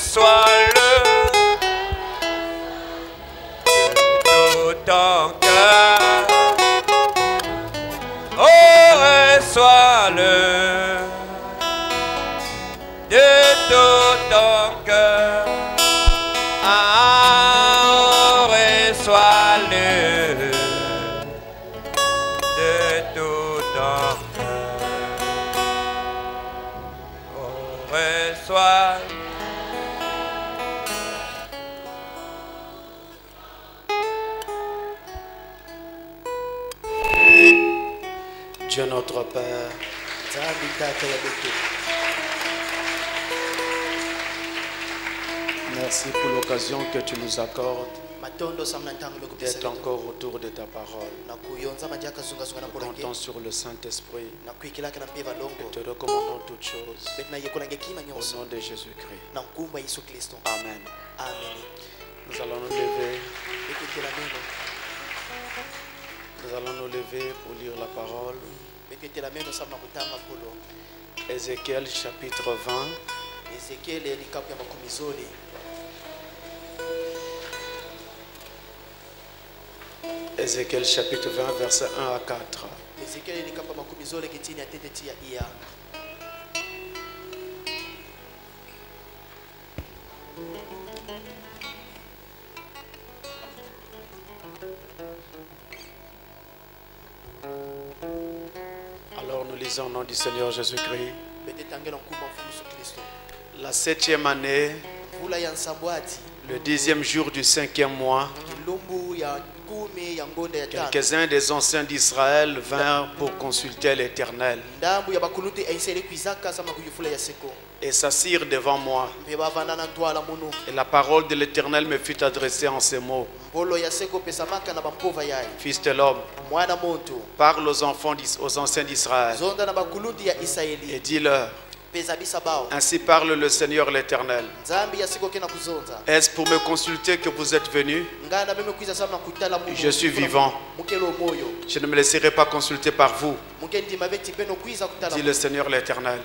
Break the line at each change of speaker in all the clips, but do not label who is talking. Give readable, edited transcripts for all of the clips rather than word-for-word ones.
reçois-le de tout ton cœur. Oh, reçois-le de tout ton cœur. Ah, reçois-le de tout ton cœur. Oh, reçois-le.
Dieu notre Père, merci pour l'occasion que tu nous accordes d'être encore autour de ta parole. Nous comptons sur le Saint-Esprit et te recommandons toutes choses au nom de Jésus-Christ. Amen. Nous allons nous lever. Nous allons nous lever pour lire la parole. Ézéchiel chapitre 20. Ézéchiel chapitre 20, versets 1 à 4. Alors nous lisons au nom du Seigneur Jésus-Christ. La 7e année, le 10e jour du 5e mois, quelques-uns des anciens d'Israël vinrent pour consulter l'Éternel et s'assirent devant moi. Et la parole de l'Éternel me fut adressée en ces mots. Fils de l'homme, parle aux enfants, aux anciens d'Israël et dis-leur: ainsi parle le Seigneur l'Éternel. Est-ce pour me consulter que vous êtes venus? Je suis vivant. Je ne me laisserai pas consulter par vous, dit le Seigneur l'Éternel.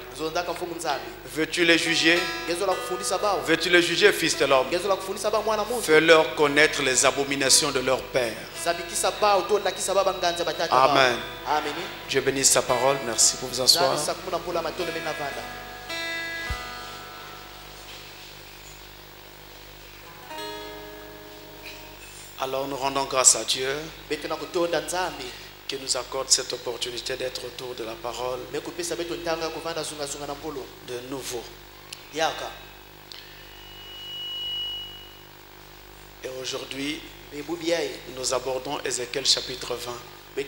Veux-tu les juger? Veux-tu les juger, fils de l'homme? Fais-leur connaître les abominations de leur père. Amen. Dieu bénisse sa parole. Merci pour vous asseoir. Alors nous rendons grâce à Dieu qui nous accorde cette opportunité d'être autour de la parole de nouveau. Et aujourd'hui, nous abordons Ézéchiel chapitre 20. Et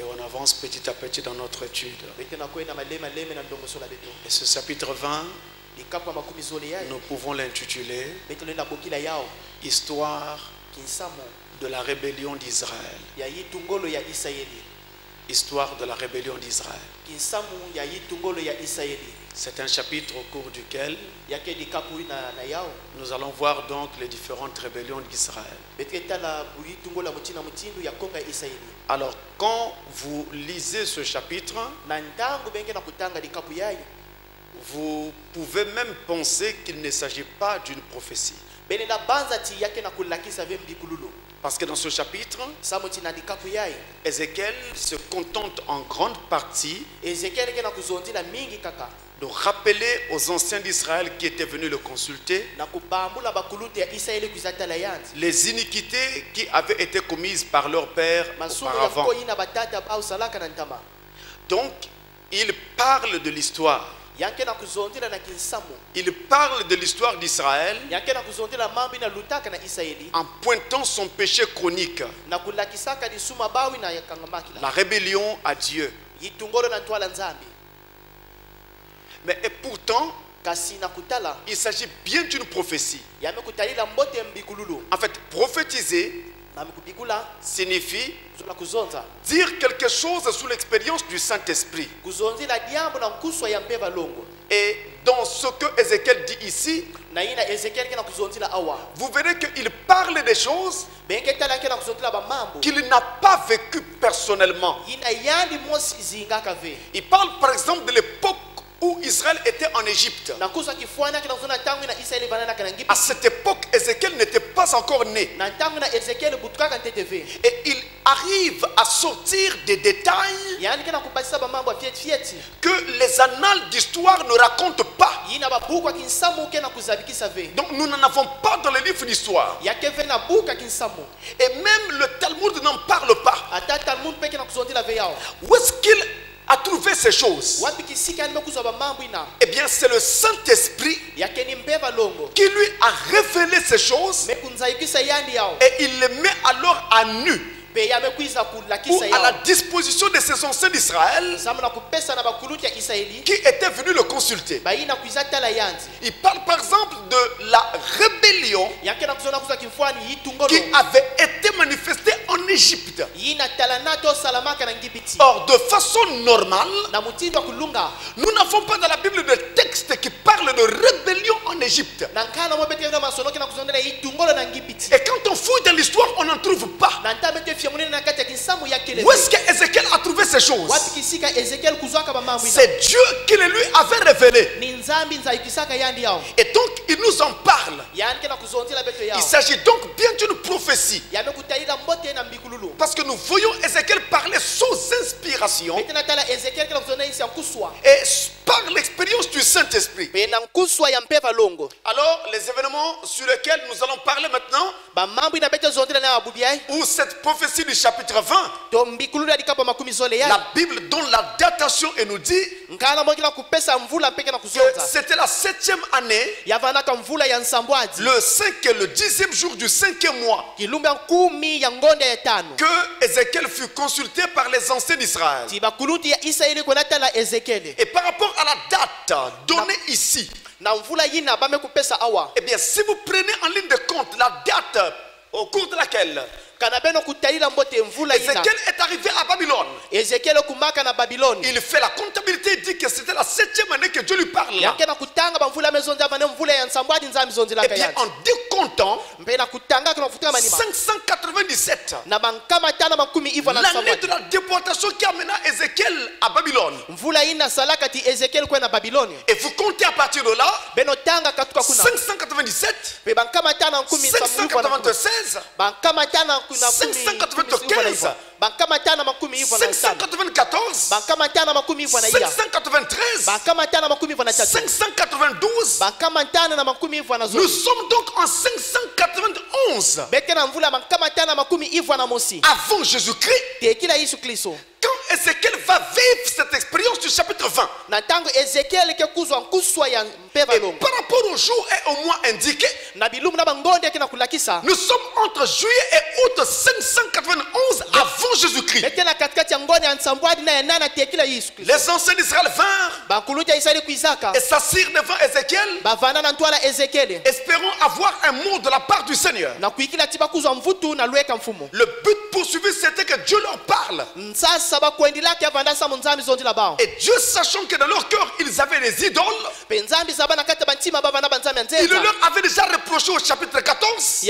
on avance petit à petit dans notre étude. Et ce chapitre 20, nous pouvons l'intituler Histoire de la rébellion d'Israël. Histoire de la rébellion d'Israël. C'est un chapitre au cours duquel nous allons voir donc les différentes rébellions d'Israël. Alors, quand vous lisez ce chapitre, vous pouvez même penser qu'il ne s'agit pas d'une prophétie. Parce que dans ce chapitre, Ézéchiel se contente en grande partie de rappeler aux anciens d'Israël qui étaient venus le consulter les iniquités qui avaient été commises par leur père auparavant. Donc, il parle de l'histoire. Il parle de l'histoire d'Israël en pointant son péché chronique, la rébellion à Dieu. Mais et pourtant, il s'agit bien d'une prophétie. En fait, prophétiser signifie dire quelque chose sous l'expérience du Saint-Esprit. Et dans ce que Ézéchiel dit ici, vous verrez qu'il parle des choses qu'il n'a pas vécues personnellement. Il parle par exemple de l'époque où Israël était en Égypte. À cette époque, Ézéchiel n'était pas encore né. Et il arrive à sortir des détails que les annales d'histoire ne racontent pas. Donc nous n'en avons pas dans les livres d'histoire. Et même le Talmud n'en parle pas. Où est-ce qu'il a trouvé ces choses? Eh bien, c'est le Saint-Esprit qui lui a révélé ces choses et il les met alors à nu ou à la disposition de ses anciens d'Israël qui étaient venus le consulter. Il parle par exemple de la rébellion qui avait été manifestée en Égypte. Or, de façon normale, nous n'avons pas dans la Bible de texte qui parle de rébellion en Égypte. Et quand on fouille dans l'histoire, on n'en trouve pas. Où est-ce qu'Ézéchiel a trouvé ces choses? C'est Dieu qui les lui avait révélées. Et donc il nous en parle. Il s'agit donc bien d'une prophétie. Parce que nous voyons Ézéchiel parler sous inspiration et par l'expérience du Saint-Esprit. Alors les événements sur lesquels nous allons parler maintenant, ou cette prophétie du chapitre 20, la Bible donne la datation et nous dit que c'était la 7e année, le 5 et le 10e jour du 5e mois, que Ézéchiel fut consulté par les anciens d'Israël. Et par rapport à la date donnée ici, eh bien, si vous prenez en ligne de compte la date au cours de laquelle Ézéchiel est arrivé à Babylone, il fait la comptabilité et dit que c'était la 7e année que Dieu lui parle. Et bien en décomptant 597, l'année de la déportation qui amena Ézéchiel à Babylone, et vous comptez à partir de là 597, 596, 595, 594, 593, 592. Nous sommes donc en 591 avant Jésus-Christ. Quand Ézéchiel va vivre cette expérience du chapitre 20, et par rapport au jour et au mois indiqués, nous sommes entre juillet et août 591 avant Jésus-Christ. Les anciens d'Israël vinrent et s'assirent devant Ézéchiel, espérant avoir un mot de la part du Seigneur. Le but poursuivi, c'était que Dieu leur parle. Et Dieu, sachant que dans leur cœur ils avaient des idoles, il leur avait déjà reproché au chapitre 14.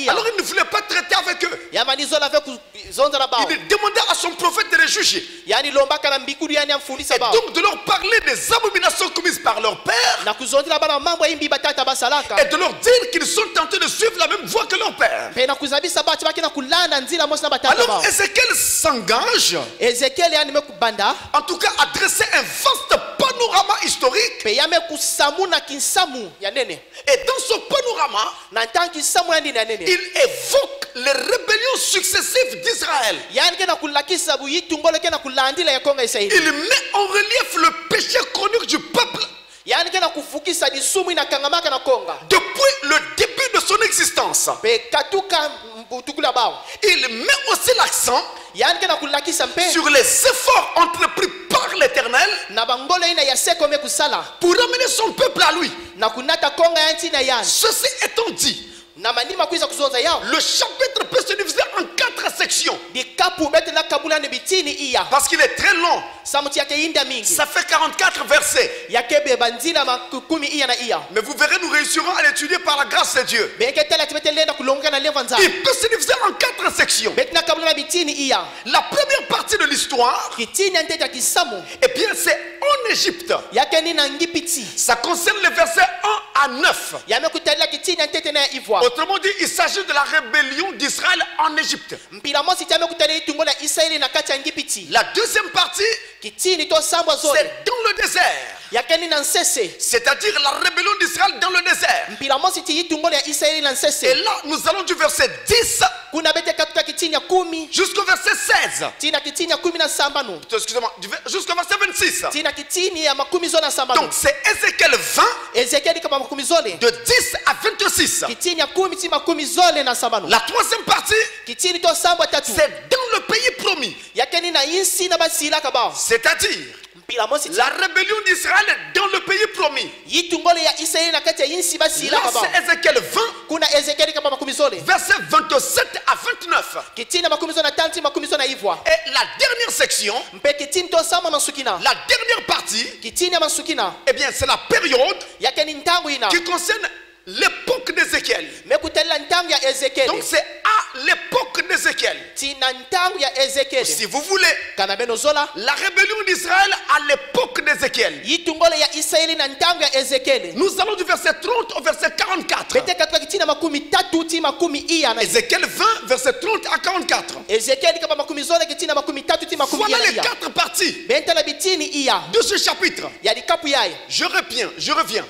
Alors il ne voulait pas traiter avec eux. Il demandait à son prophète de les juger. Et donc de leur parler des abominations commises par leur père, et de leur dire qu'ils sont tentés de suivre la même voie que leur père. Alors Ézéchiel s'engage, en tout cas à dresser un vaste panorama historique. Et dans ce panorama, il évoque les rébellions successives d'Israël. Il met en relief le péché chronique du peuple depuis le début de son existence. Il met aussi l'accent sur les efforts entrepris par l'Éternel pour ramener son peuple à lui. Ceci étant dit, le chapitre peut se diviser en 4 sections. Parce qu'il est très long. Ça fait 44 versets. Mais vous verrez, nous réussirons à l'étudier par la grâce de Dieu. Il peut se diviser en 4 sections. La première partie de l'histoire, eh bien, c'est en Égypte. Ça concerne les versets 1 à 9. Autrement dit, il s'agit de la rébellion d'Israël en Égypte. La deuxième partie, c'est dans le désert. C'est-à-dire la rébellion d'Israël dans le désert. Et là, nous allons du verset 10 jusqu'au verset 16. Excusez-moi, jusqu'au verset 26. Donc c'est Ézéchiel 20 de 10 à 26. La troisième partie, c'est dans le pays promis. C'est-à-dire la rébellion d'Israël dans le pays promis. Là, c'est Ézéchiel 20, verset 27 à 29. Et la dernière section, la dernière partie, eh bien, c'est la période qui concerne l'époque d'Ézéchiel. Donc c'est à l'époque d'Ézéchiel. Si vous voulez, la rébellion d'Israël à l'époque d'Ézéchiel. Nous allons du verset 30 au verset 44. Ézéchiel 20, verset 30 à 44. Voilà les 4 parties de ce chapitre. Je reviens.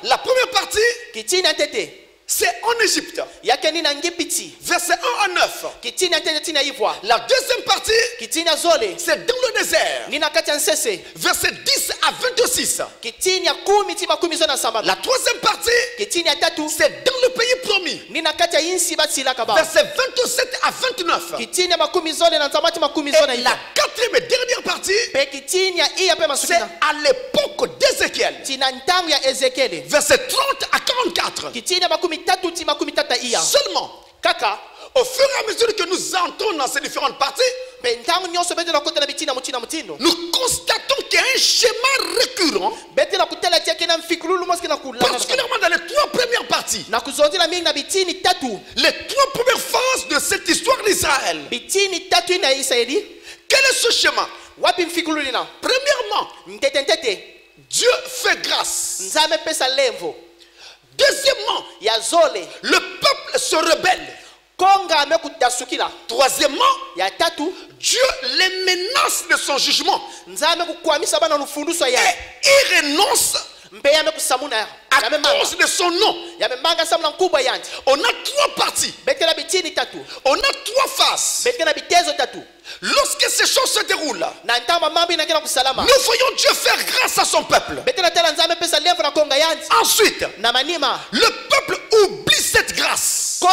La première partie, c'est en Égypte. Verset 1 à 9. La deuxième partie, c'est dans le désert. Verset 10 à 26. La troisième partie, c'est dans le pays promis. Verset 27 à 29. Et la quatrième et dernière partie, c'est à l'époque d'Ézéchiel. Verset 30 à 44. Seulement, au fur et à mesure que nous entrons dans ces différentes parties, nous constatons qu'il y a un schéma récurrent, particulièrement dans les 3 premières parties. Les 3 premières phases de cette histoire d'Israël. Quel est ce schéma? Premièrement, Dieu fait grâce. Deuxièmement, le peuple se rebelle. Troisièmement, Dieu les menace de son jugement. Et il renonce à cause de son nom. On a 3 parties. On a 3 phases. Lorsque ces choses se déroulent, nous voyons Dieu faire grâce à son peuple. Ensuite, le peuple oublie cette grâce et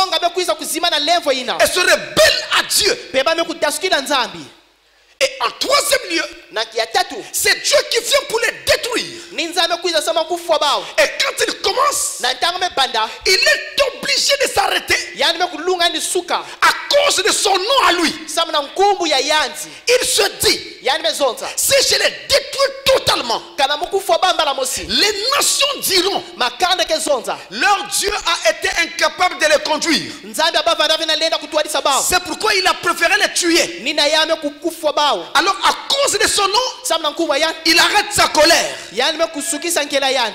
se rebelle à Dieu. Et en troisième lieu, c'est Dieu qui vient pour les détruire. Et quand il commence, il est obligé de s'arrêter à cause de son nom à lui. Il se dit, si je les détruis totalement, les nations diront, leur Dieu a été incapable de les conduire. C'est pourquoi il a préféré les tuer. Alors à cause de son nom, il arrête sa colère.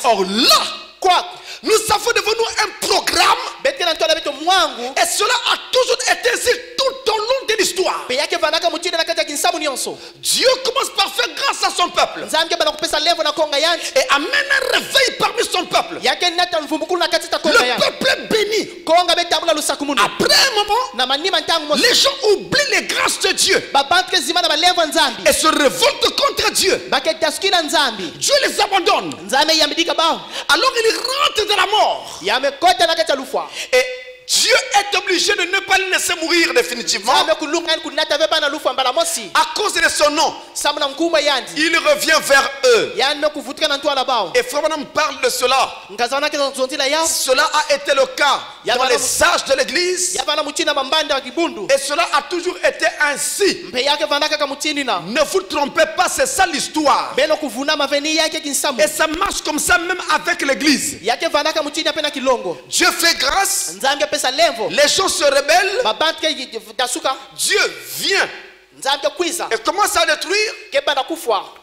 Or là, nous avons devant nous un programme, et cela a toujours été ainsi tout au long de l'histoire. Dieu commence par faire grâce à son peuple et amène un réveil parmi son peuple. Le peuple est béni. Après un moment, les gens oublient les grâces de Dieu et se révoltent contre Dieu. Dieu les abandonne. Alors il rentre dans la mort. Et Dieu est obligé de ne pas le laisser mourir définitivement. À cause de son nom, il revient vers eux. Et Frère Branham parle de cela. Cela a été le cas dans les sages de l'église. Et cela a toujours été ainsi. Ne vous trompez pas, c'est ça l'histoire. Et ça marche comme ça même avec l'église. Dieu fait grâce. Les gens se rebellent. Dieu vient et commence à détruire.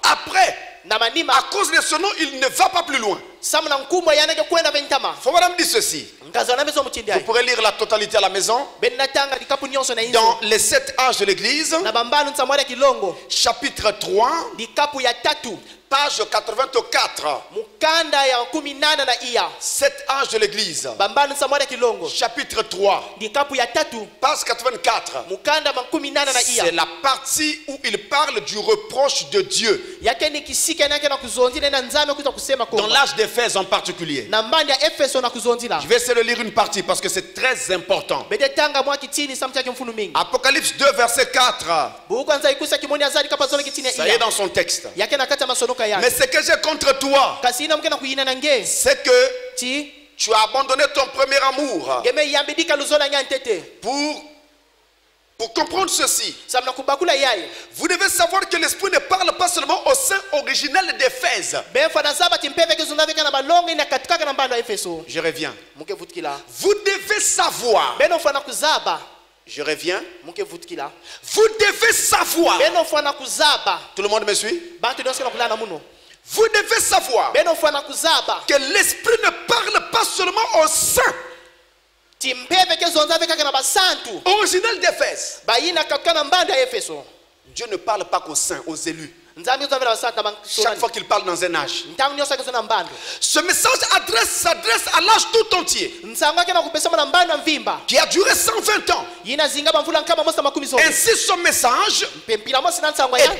Après, à cause de ce nom, il ne va pas plus loin. Faut me dire ceci. Vous pourrez lire la totalité à la maison. Dans les 7 âges de l'église, chapitre 3, page 84. 7 âges de l'église, chapitre 3, page 84. C'est la partie où il parle du reproche de Dieu dans l'âge d'Éphèse en particulier. Je vais essayer de lire une partie parce que c'est très important. Apocalypse 2 verset 4. Ça y est dans son texte. Mais ce que j'ai contre toi, c'est que tu as abandonné ton premier amour. Pour comprendre ceci, vous devez savoir que l'Esprit ne parle pas seulement au sein originel d'Éphèse. Je reviens. Vous devez savoir. Je reviens. Vous devez savoir. Tout le monde me suit? Vous devez savoir que l'Esprit ne parle pas seulement au sein original d'Éphèse. Dieu ne parle pas qu'aux saints, aux élus. Chaque fois qu'il parle dans un âge, ce message s'adresse à l'âge tout entier qui a duré 120 ans. Ainsi ce message est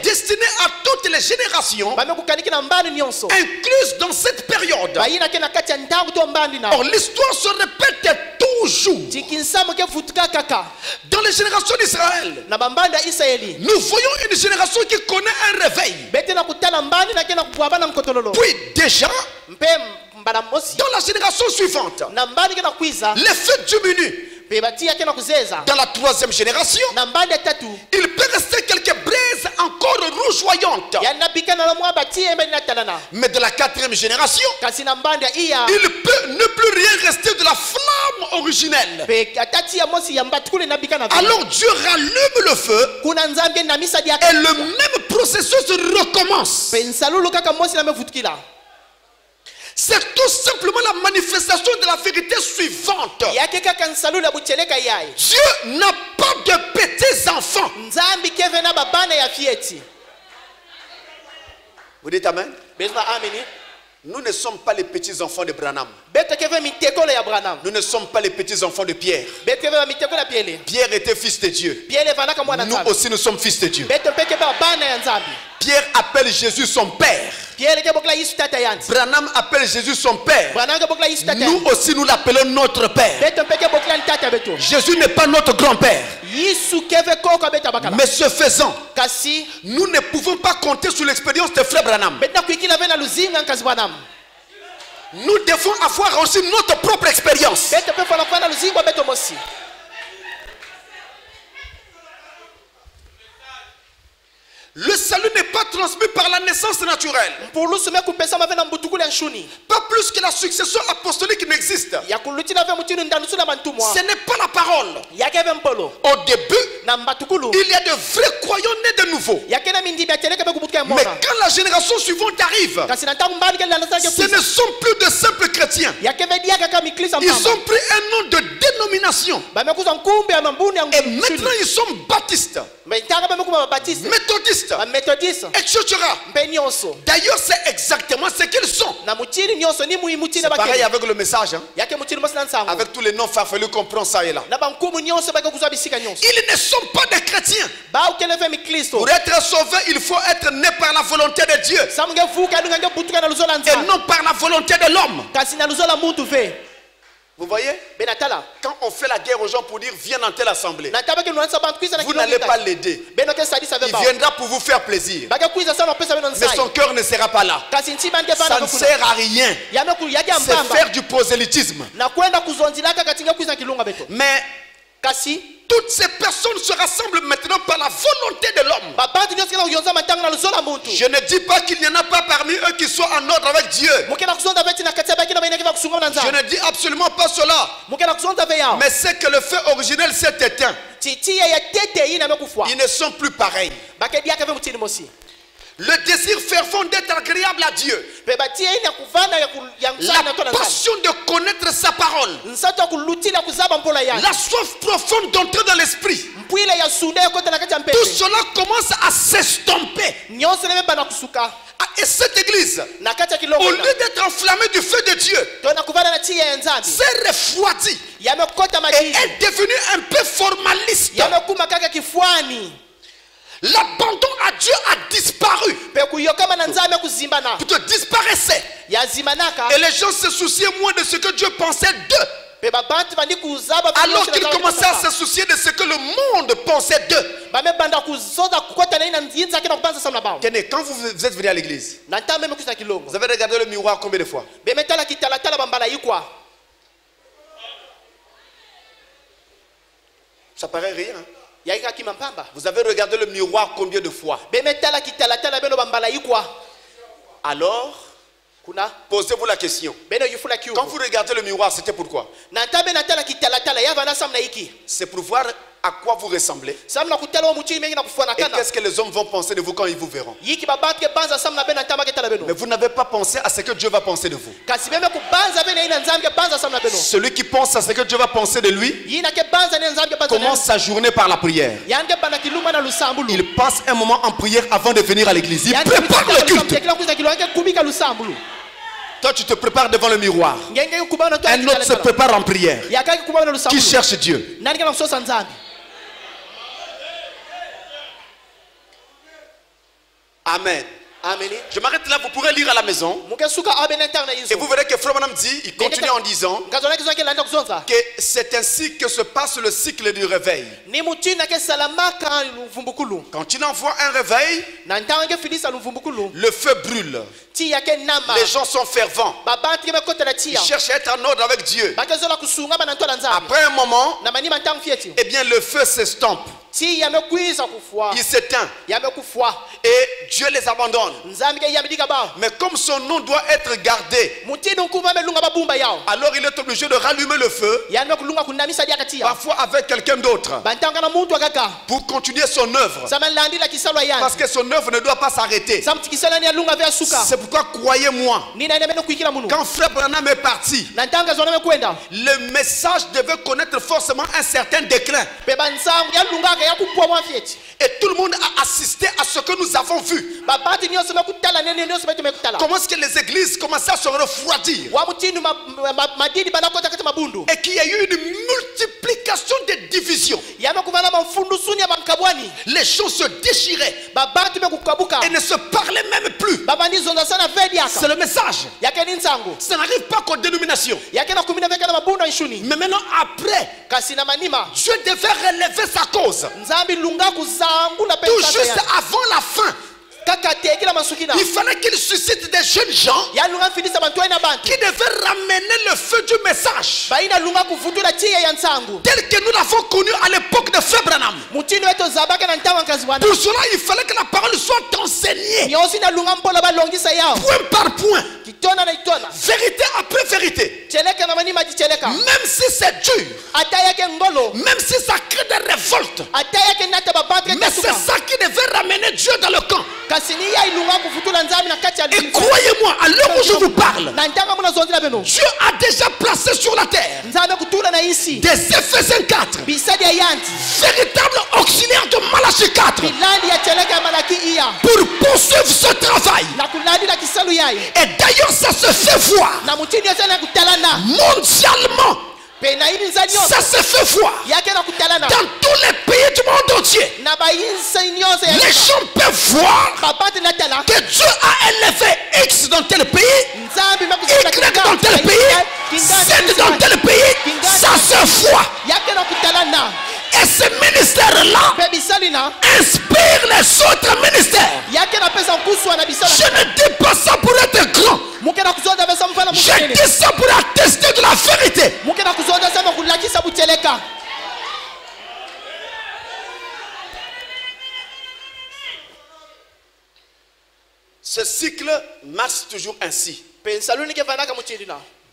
destiné à toutes les générations incluses dans cette période. Or l'histoire se répète toujours. Dans les générations d'Israël, nous voyons une génération qui connaît un réveil. Puis déjà, dans la génération suivante, les feux diminuent. Dans la 3e génération, il peut rester quelques braises encore rougeoyantes. Mais de la 4e génération, il peut ne plus rien rester de la flamme originelle. Alors Dieu rallume le feu et le même processus recommence. C'est tout simplement la manifestation de la vérité suivante. Dieu n'a pas de petits enfants. Vous dites Amen? Nous ne sommes pas les petits enfants de Branham. Nous ne sommes pas les petits enfants de Pierre. Pierre était fils de Dieu. Nous aussi nous sommes fils de Dieu. Pierre appelle Jésus son père. Branham appelle Jésus son père. Nous aussi nous l'appelons notre père. Jésus n'est pas notre grand-père. Mais ce faisant, nous ne pouvons pas compter sur l'expérience de frère Branham. Nous devons avoir aussi notre propre expérience. Le salut n'est pas transmis par la naissance naturelle. Pas plus que la succession apostolique n'existe. Ce n'est pas la parole. Au début, il y a de vrais croyants nés de nouveau. Mais quand la génération suivante arrive, ce ne sont plus de simples chrétiens. Ils ont pris un nom de dénomination. Et maintenant ils sont baptistes, méthodistes, etc. D'ailleurs c'est exactement ce qu'ils sont. C'est pareil avec le message, hein? Avec tous les noms farfelus qu'on prend ça et là. Ils ne sont pas des chrétiens. Pour être sauvé, il faut être né par la volonté de Dieu et non par la volonté de l'homme. Vous voyez? Quand on fait la guerre aux gens pour dire viens dans telle assemblée, vous n'allez pas l'aider. Il viendra pour vous faire plaisir. Mais son cœur ne sera pas là. Ça ne sert à rien. C'est faire du prosélytisme. Mais toutes ces personnes se rassemblent maintenant par la volonté de l'homme. Je ne dis pas qu'il n'y en a pas parmi eux qui soient en ordre avec Dieu. Je ne dis absolument pas cela. Mais c'est que le feu originel s'est éteint. Ils ne sont plus pareils. Le désir fervent d'être agréable à Dieu. La passion de connaître sa parole. La soif profonde d'entrer dans l'esprit. Tout cela commence à s'estomper. Et cette église, au lieu d'être enflammée du feu de Dieu, s'est refroidie et est devenue un peu formaliste. L'abandon à Dieu a disparu. Tout disparaissait. Et les gens se souciaient moins de ce que Dieu pensait d'eux, alors qu'ils commençaient à se soucier de ce que le monde pensait d'eux. Tenez, quand vous êtes venu à l'église, vous avez regardé le miroir combien de fois? Ça paraît rien. Vous avez regardé le miroir combien de fois? Alors, posez-vous la question. Quand vous regardez le miroir, c'était pourquoi? C'est pour voir à quoi vous ressemblez. Et qu'est-ce que les hommes vont penser de vous quand ils vous verront? Mais vous n'avez pas pensé à ce que Dieu va penser de vous. Celui qui pense à ce que Dieu va penser de lui commence sa journée par la prière. Il passe un moment en prière avant de venir à l'église. Il prépare le culte. Toi, tu te prépares devant le miroir. Un autre se prépare en prière. Qui cherche Dieu. Amen. Je m'arrête là, vous pourrez lire à la maison. Et vous verrez que Frère Branham dit, il continue en disant que c'est ainsi que se passe le cycle du réveil. Quand il envoie un réveil, le feu brûle. Les gens sont fervents. Ils cherchent à être en ordre avec Dieu. Après un moment, eh bien le feu s'estompe. Il s'éteint. Et Dieu les abandonne. Mais comme son nom doit être gardé, alors il est obligé de rallumer le feu, parfois avec quelqu'un d'autre, pour continuer son œuvre. Parce que son œuvre ne doit pas s'arrêter. C'est pourquoi, croyez-moi, quand Frère Branham est parti, le message devait connaître forcément un certain déclin. Et tout le monde a assisté à ce que nous avons vu. Comment est-ce que les églises commençaient à se refroidir? Et qu'il y a eu une multiplication de divisions. Les gens se déchiraient et ne se parlaient même plus. C'est le message. Ça n'arrive pas qu'aux dénominations. Mais maintenant, après, Dieu devait relever sa cause. Tout juste avant la fin, il fallait qu'il suscite des jeunes gens qui devaient ramener le feu du message tel que nous l'avons connu à l'époque de Frère Branham. Pour cela, il fallait que la parole soit enseignée point par point, vérité après vérité. Même si c'est dur, même si ça crée des révoltes, mais c'est ça qui devait ramener Dieu dans le camp. Et croyez-moi, à l'heure où je vous parle, Dieu a déjà placé sur la terre des Éphésiens 4, véritables auxiliaires de Malachie 4, pour poursuivre ce travail. Et d'ailleurs, ça se fait voir mondialement. Ça se fait voir dans tous les pays du monde entier. Les gens peuvent voir que Dieu a élevé X dans tel pays, Y dans tel pays, c'est dans tel pays, ça se voit. Et ce ministère-là inspire les autres ministères. Je ne dis pas ça pour être grand. Je dis ça pour attester de la vérité. Ce cycle marche toujours ainsi.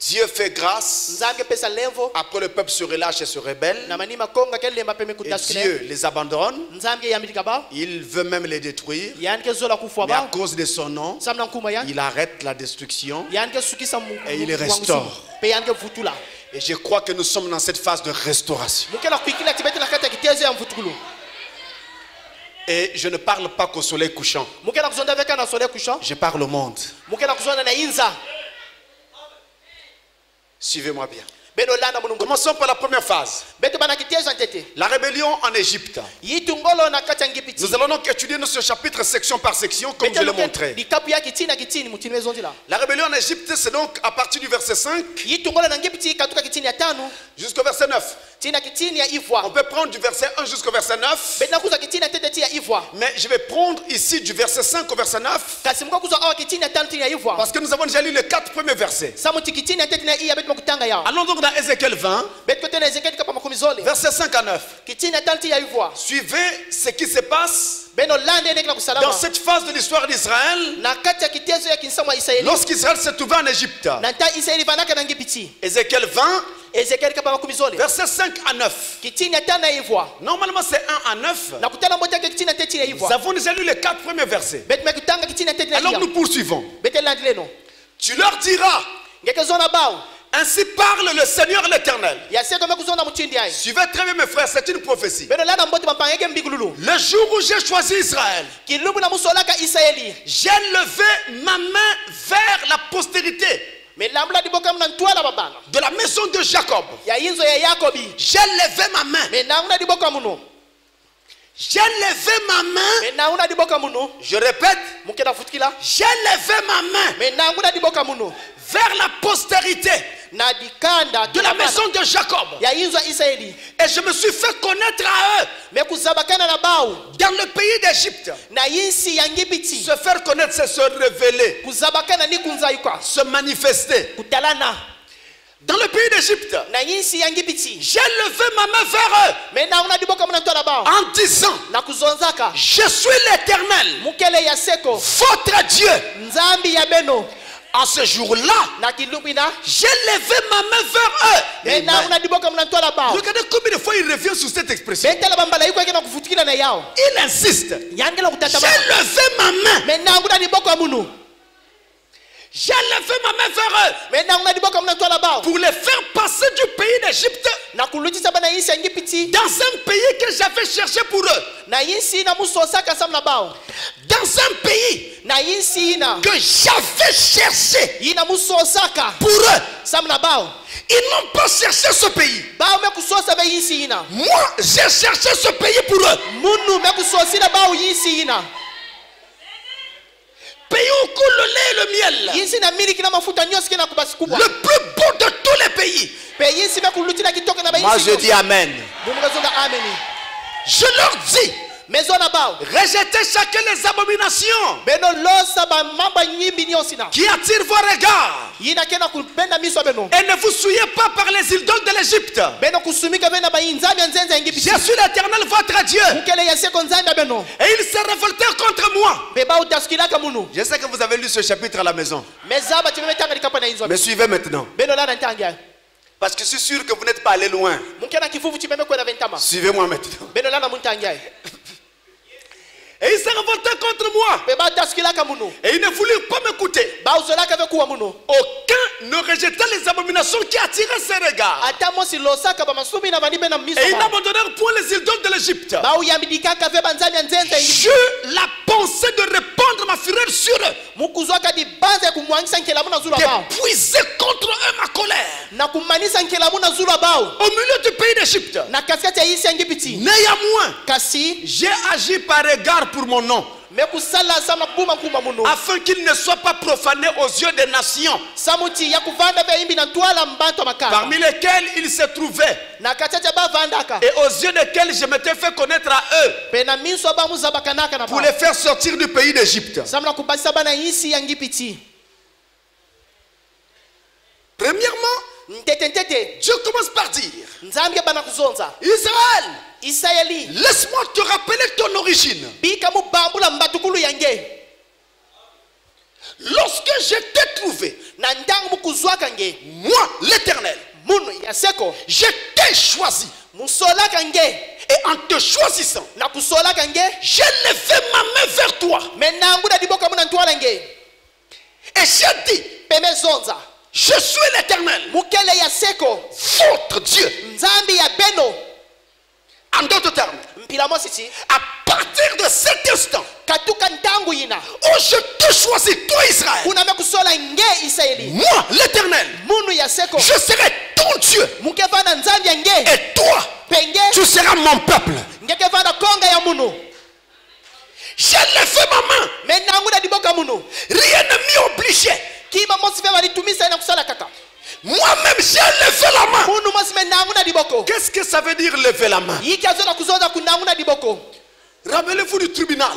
Dieu fait grâce. Après le peuple se relâche et se rebelle. Et Dieu les abandonne. Il veut même les détruire. Mais à cause de son nom, il arrête la destruction et il les restaure. Et je crois que nous sommes dans cette phase de restauration. Et je ne parle pas qu'au soleil couchant. Je parle au monde. Suivez-moi bien. Commençons par la première phase. La rébellion en Égypte. Nous allons donc étudier ce chapitre section par section comme je l'ai montré. La rébellion en Égypte, c'est donc à partir du verset 5 jusqu'au verset 9. On peut prendre du verset 1 jusqu'au verset 9. Mais je vais prendre ici du verset 5 au verset 9. Parce que nous avons déjà lu les 4 premiers versets. Allons donc dans Ézéchiel 20, verset 5 à 9. Suivez ce qui se passe dans cette phase de l'histoire d'Israël lorsqu'Israël s'est trouvé en Égypte. Ézéchiel 20, verset 5 à 9. Normalement c'est 1 à 9. Nous avons déjà lu les 4 premiers versets. Alors nous poursuivons. Tu leur diras: ainsi parle le Seigneur l'Éternel. Suivez très bien mes frères, c'est une prophétie. Le jour où j'ai choisi Israël, j'ai levé ma main vers la postérité de la maison de Jacob. J'ai levé ma main. J'ai levé ma main. Je répète, j'ai levé ma main vers la postérité de la maison de Jacob. Et je me suis fait connaître à eux dans le pays d'Égypte. Se faire connaître, c'est se révéler, se manifester. Dans le pays d'Égypte, j'ai levé ma main vers eux en disant: je suis l'Éternel, votre Dieu. En ce jour-là, j'ai levé ma main vers eux. Regardez combien de fois il revient sur cette expression. Il insiste: j'ai levé ma main. J'ai levé ma main vers eux pour les faire passer du pays d'Égypte dans un pays que j'avais cherché pour eux. Dans un pays que j'avais cherché pour eux. Ils n'ont pas cherché ce pays. Moi, j'ai cherché ce pays pour eux. Pays où coule le lait et le miel. Le plus beau de tous les pays. Moi je dis amen. Je leur dis: rejetez chacun les abominations qui attirent vos regards. Et ne vous souillez pas par les idoles de l'Égypte. Je suis l'Éternel votre Dieu. Et ils se révoltèrent contre moi. Je sais que vous avez lu ce chapitre à la maison. Mais suivez maintenant. Parce que je suis sûr que vous n'êtes pas allé loin. Suivez-moi maintenant. Et ils se révoltaient contre moi. Et ils ne voulurent pas m'écouter. Aucun ne rejeta les abominations qui attiraient ses regards. Et ils n'abandonnèrent point les idoles de l'Égypte. J'eus la pensée de répandre ma fureur sur eux, de puiser contre eux ma colère au milieu du pays d'Égypte. Néanmoins, j'ai agi par égard pour mon nom. afin qu'il ne soit pas profané aux yeux des nations, parmi lesquelles il se trouvait, et aux yeux desquels je m'étais fait connaître à eux, pour les faire sortir du pays d'Égypte. Premièrement, Dieu commence par dire, Israël, laisse-moi te rappeler ton origine. Lorsque je t'ai trouvé, moi l'Éternel, je t'ai choisi. Et en te choisissant, j'ai levé ma main vers toi. Et j'ai dit, je suis l'Éternel, votre Dieu. En d'autres termes, à partir de cet instant où je te choisis, toi Israël, moi l'Éternel, je serai ton Dieu, et toi, tu seras mon peuple. J'ai levé ma main, rien ne m'y obligeait. Moi-même j'ai levé la main. Qu'est-ce que ça veut dire lever la main? Rappelez-vous du tribunal.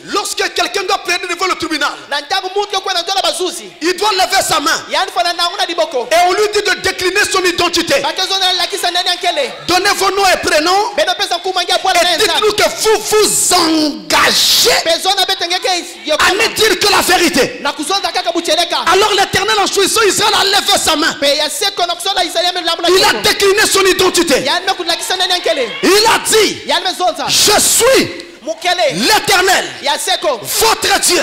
Lorsque quelqu'un doit plaider devant le tribunal, il doit lever sa main. Et on lui dit de décliner son identité. Donnez vos noms et prénoms. Et dites-nous que vous vous engagez à ne dire que la vérité. Alors l'Éternel, en choisissant Israël, a levé sa main. Il a décliné son identité. Il a dit, je suis l'Éternel, votre Dieu.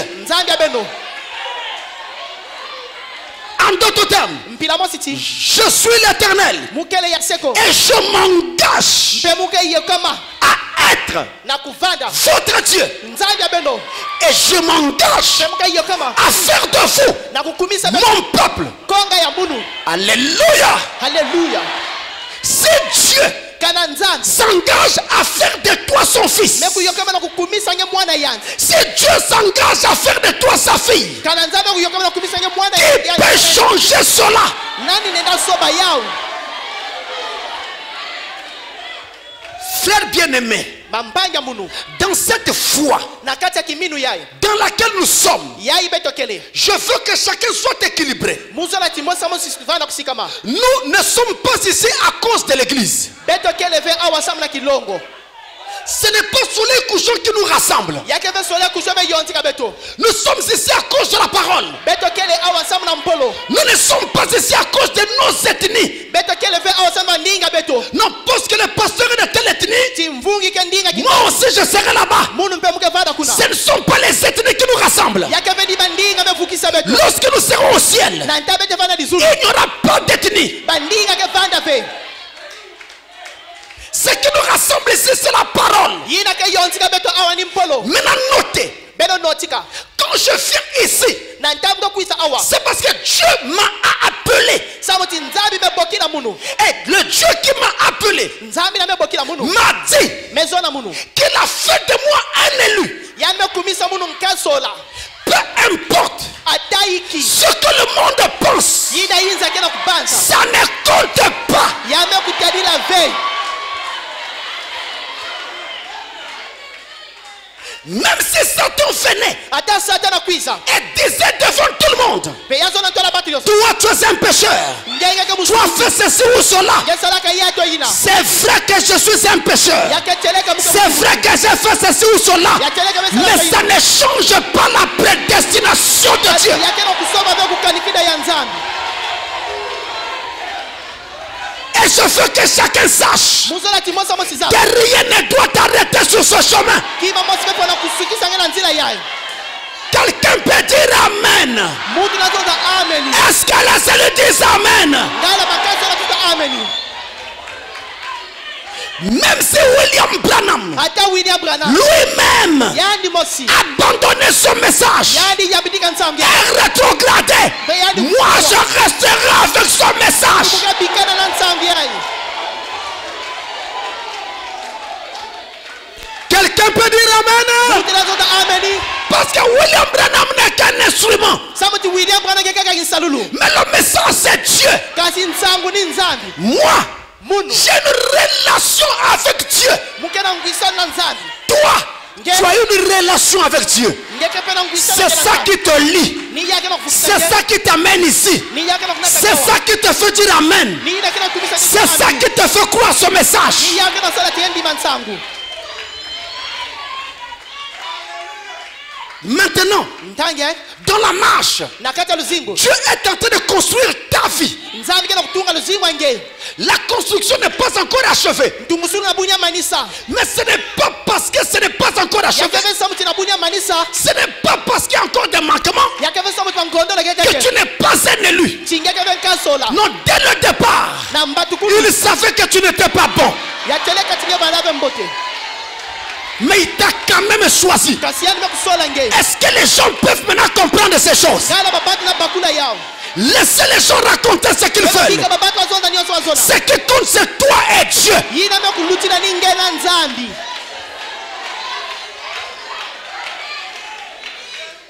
En d'autres termes, je suis l'Éternel et je m'engage à être votre Dieu. Et je m'engage à faire de vous mon peuple. Alléluia. C'est Dieu s'engage à faire de toi son fils. Si Dieu s'engage à faire de toi sa fille, qui peut changer cela? Frère bien-aimé, dans cette foi dans laquelle nous sommes, je veux que chacun soit équilibré. Nous ne sommes pas ici à cause de l'église. Ce n'est pas le soleil couchant qui nous rassemble. Nous sommes ici à cause de la parole. Nous ne sommes pas ici à cause de nos ethnies. Non, parce que le pasteur est de telle ethnie, moi aussi je serai là-bas. Ce ne sont pas les ethnies qui nous rassemblent. Lorsque nous serons au ciel, il n'y aura pas d'ethnie. Ce qui nous rassemble ici, c'est la parole. Maintenant, notez. Quand je viens ici, c'est parce que Dieu m'a appelé. Et le Dieu qui m'a appelé m'a dit qu'il a fait de moi un élu. Peu importe ce que le monde pense, ça ne compte pas. Même si Satan venait et disait devant tout le monde, toi tu es un pécheur, tu as fait ceci ou cela, c'est vrai que je suis un pécheur, c'est vrai que j'ai fait ceci ou cela, mais ça ne change pas la prédestination de Dieu. Et je veux que chacun sache que rien ne doit t'arrêter sur ce chemin. Quelqu'un peut dire Amen. Est-ce que la salle dit Amen? Même si William Branham lui-même a abandonné son message et rétrogradé, moi je resterai avec son message. Quelqu'un peut dire amen. Parce que William Branham n'est qu'un instrument. Mais le message c'est Dieu. Moi, j'ai une relation avec Dieu. Toi, tu as une relation avec Dieu. C'est ça qui te lie. C'est ça qui t'amène ici. C'est ça qui te fait dire amen. C'est ça qui te fait croire ce message. Maintenant, dans la marche, Dieu est en train de construire ta vie. La construction n'est pas encore achevée. Mais ce n'est pas parce que ce n'est pas encore achevé. Ce n'est pas parce qu'il y a encore des manquements que tu n'es pas un élu. Non, dès le départ, il savait que tu n'étais pas bon. Mais il t'a quand même choisi. Est-ce que les gens peuvent maintenant comprendre ces choses? Laissez les gens raconter ce qu'ils veulent. Ce qui compte, c'est toi et Dieu.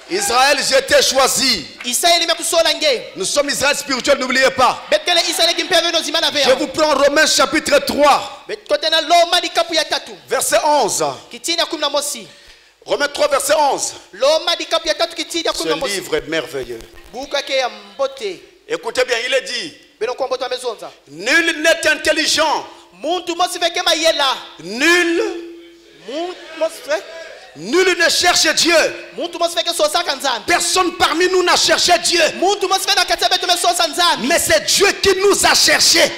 Israël, j'ai été choisi. Nous sommes Israël spirituel, n'oubliez pas. Je vous prends Romains chapitre 3, verset 11. Romains 3, verset 11. Ce livre est merveilleux. Écoutez bien, il est dit: nul n'est intelligent. Nul ne cherche Dieu. Personne parmi nous n'a cherché Dieu. Mais c'est Dieu qui nous a cherchés.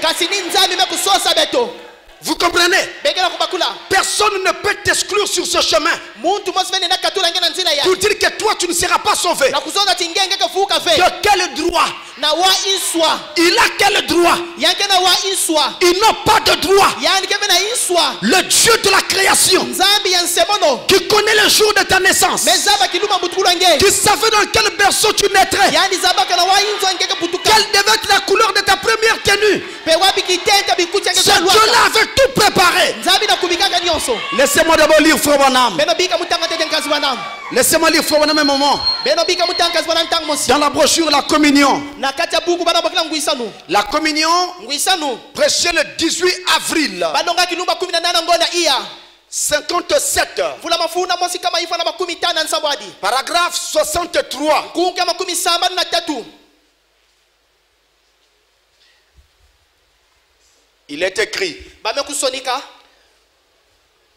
Vous comprenez? Personne ne peut t'exclure sur ce chemin pour dire que toi tu ne seras pas sauvé. De quel droit? Il a quel droit? Il n'a pas de droit. Le Dieu de la création, qui connaît le jour de ta naissance, qui savait dans quel berceau tu naîtrais, quelle devait être la couleur de ta première tenue, ce Dieu-là avait tout préparé. Laissez-moi d'abord lire Frère Branham. Laissez-moi lire Frère Branham un moment. Dans la brochure La Communion. La Communion, prêchée le 18 avril 57. Paragraphe 63. Il est écrit.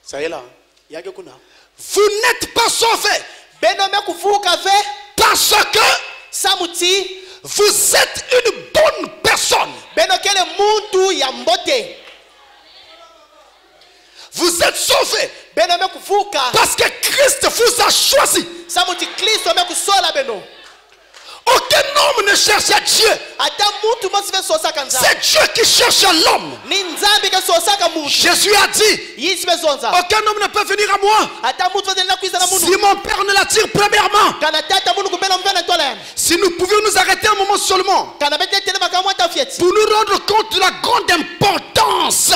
Ça y est là. Vous n'êtes pas sauvés parce que vous êtes une bonne personne. Vous êtes sauvés parce que Christ vous a choisi. Aucun homme ne cherche à Dieu. C'est Dieu qui cherche l'homme. Jésus a dit: aucun homme ne peut venir à moi si mon Père ne l'attire premièrement. Si nous pouvions nous arrêter un moment seulement pour nous rendre compte de la grande importance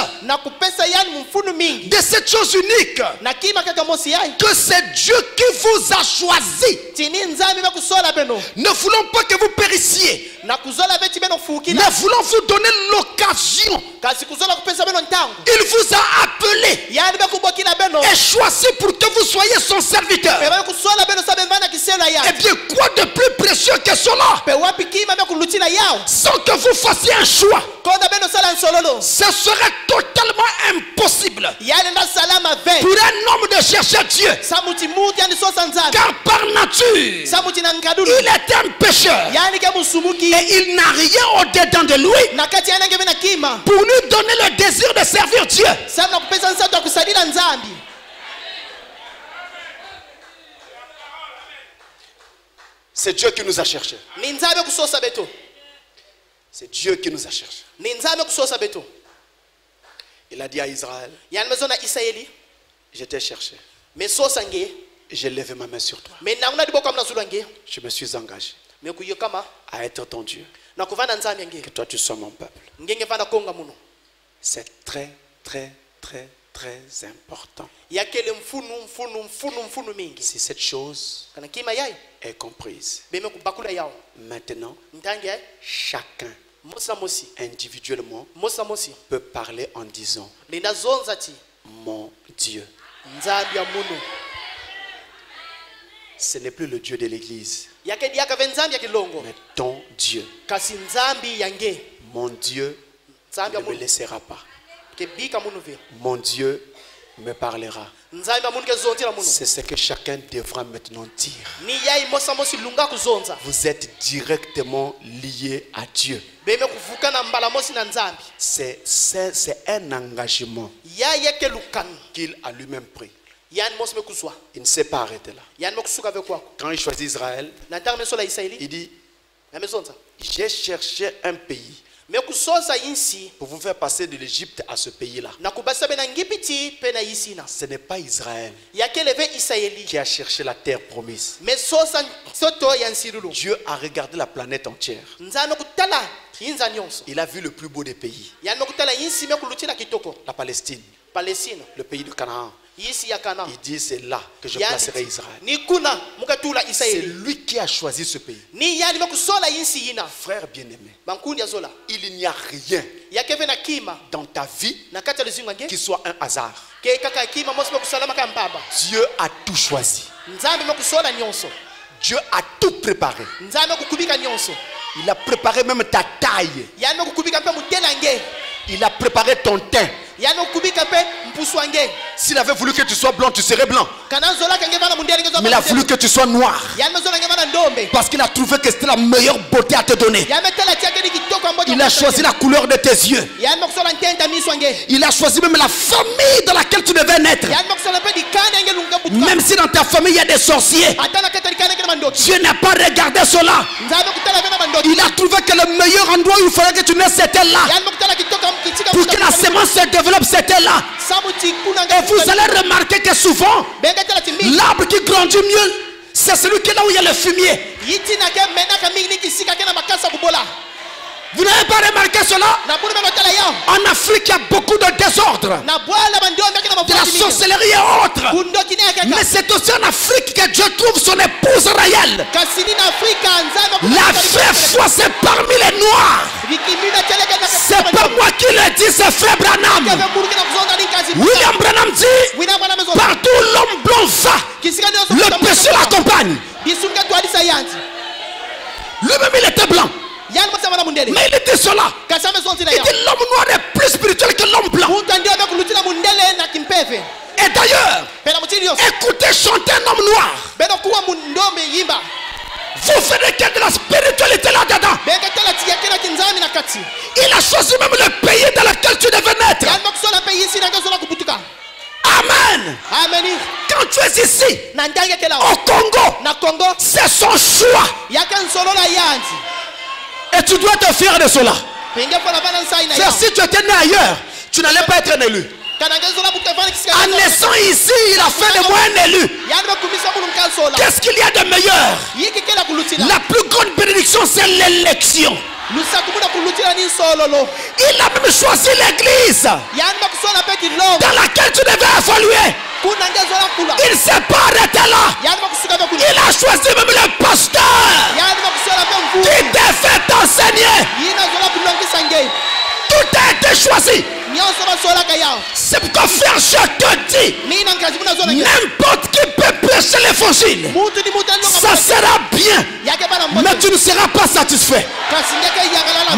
de cette chose unique, que c'est Dieu qui vous a choisi. Ne voulons pas que vous périssiez, mais voulons vous donner l'occasion. Il vous a appelé et choisi pour que vous soyez son serviteur. Et bien, quoi de plus précieux que cela? Sans que vous fassiez un choix, ce serait totalement impossible pour un homme de chercher Dieu, car par nature il est un pécheur et il n'a rien au-dedans de lui pour nous donner le désir de servir Dieu. C'est Dieu qui nous a cherchés. C'est Dieu qui nous a cherchés. Il a dit à Israël: je t'ai cherché. J'ai levé ma main sur toi. Je me suis engagé à être ton Dieu. Que toi tu sois mon peuple. C'est très, très, très, très important. Si cette chose est comprise, maintenant, chacun individuellement peut parler en disant mon Dieu. Ce n'est plus le Dieu de l'église, mais ton Dieu. Mon Dieu ne me laissera pas. Mon Dieu me parlera. C'est ce que chacun devra maintenant dire. Vous êtes directement lié à Dieu. C'est un engagement qu'il a lui-même pris. Il ne s'est pas arrêté là. Quand il choisit Israël, il dit, j'ai cherché un pays pour vous faire passer de l'Égypte à ce pays-là. Ce n'est pas Israël qui a cherché la terre promise. Dieu a regardé la planète entière. Il a vu le plus beau des pays, la Palestine, le pays de Canaan. Il dit c'est là que je placerai Israël. C'est lui qui a choisi ce pays. Frère bien-aimé, il n'y a rien dans ta vie qui soit un hasard. Dieu a tout choisi. Dieu a tout préparé. Il a préparé même ta taille. Il a préparé ton teint. S'il avait voulu que tu sois blanc, tu serais blanc. Mais il a voulu que tu sois noir. Parce qu'il a trouvé que c'était la meilleure beauté à te donner. Il a choisi la couleur de tes yeux. Il a choisi même la famille dans laquelle tu devais naître. Même si dans ta famille il y a des sorciers, Dieu n'a pas regardé cela. Il a trouvé que le meilleur endroit où il fallait que tu naisses, c'était là. Pour que la sémence se développe, c'était là. Et vous allez remarquer que souvent, l'arbre qui grandit mieux, c'est celui qui est là où il y a le fumier. Vous n'avez pas remarqué cela? En Afrique, il y a beaucoup de désordre, de la sorcellerie et autres. Mais c'est aussi en Afrique que Dieu trouve son épouse réelle. La vraie foi, c'est parmi les noirs. C'est pas moi qui le dis, c'est frère Branham. William Branham dit, partout où l'homme blanc va, le péché l'accompagne. Lui-même, il était blanc. Mais il était cela. Il dit l'homme noir est plus spirituel que l'homme blanc. Et d'ailleurs, écoutez chanter un homme noir. Vous faites que de la spiritualité là-dedans. Il a choisi même le pays dans lequel tu devais naître. Amen. Quand tu es ici, au Congo, c'est son choix. Et tu dois te fier de cela. Car si tu étais né ailleurs, tu n'allais pas être un élu. En naissant ici, il a fait de moi un élu. Qu'est-ce qu'il y a de meilleur? La plus grande bénédiction, c'est l'élection. Il a même choisi l'église dans laquelle tu devais évoluer. Il ne s'est pas arrêté là. Il a choisi même le pasteur qui devait t'enseigner. Tout a été choisi. C'est pourquoi frère, je te dis, n'importe qui peut prêcher l'évangile. Ça sera bien, mais tu ne seras pas satisfait.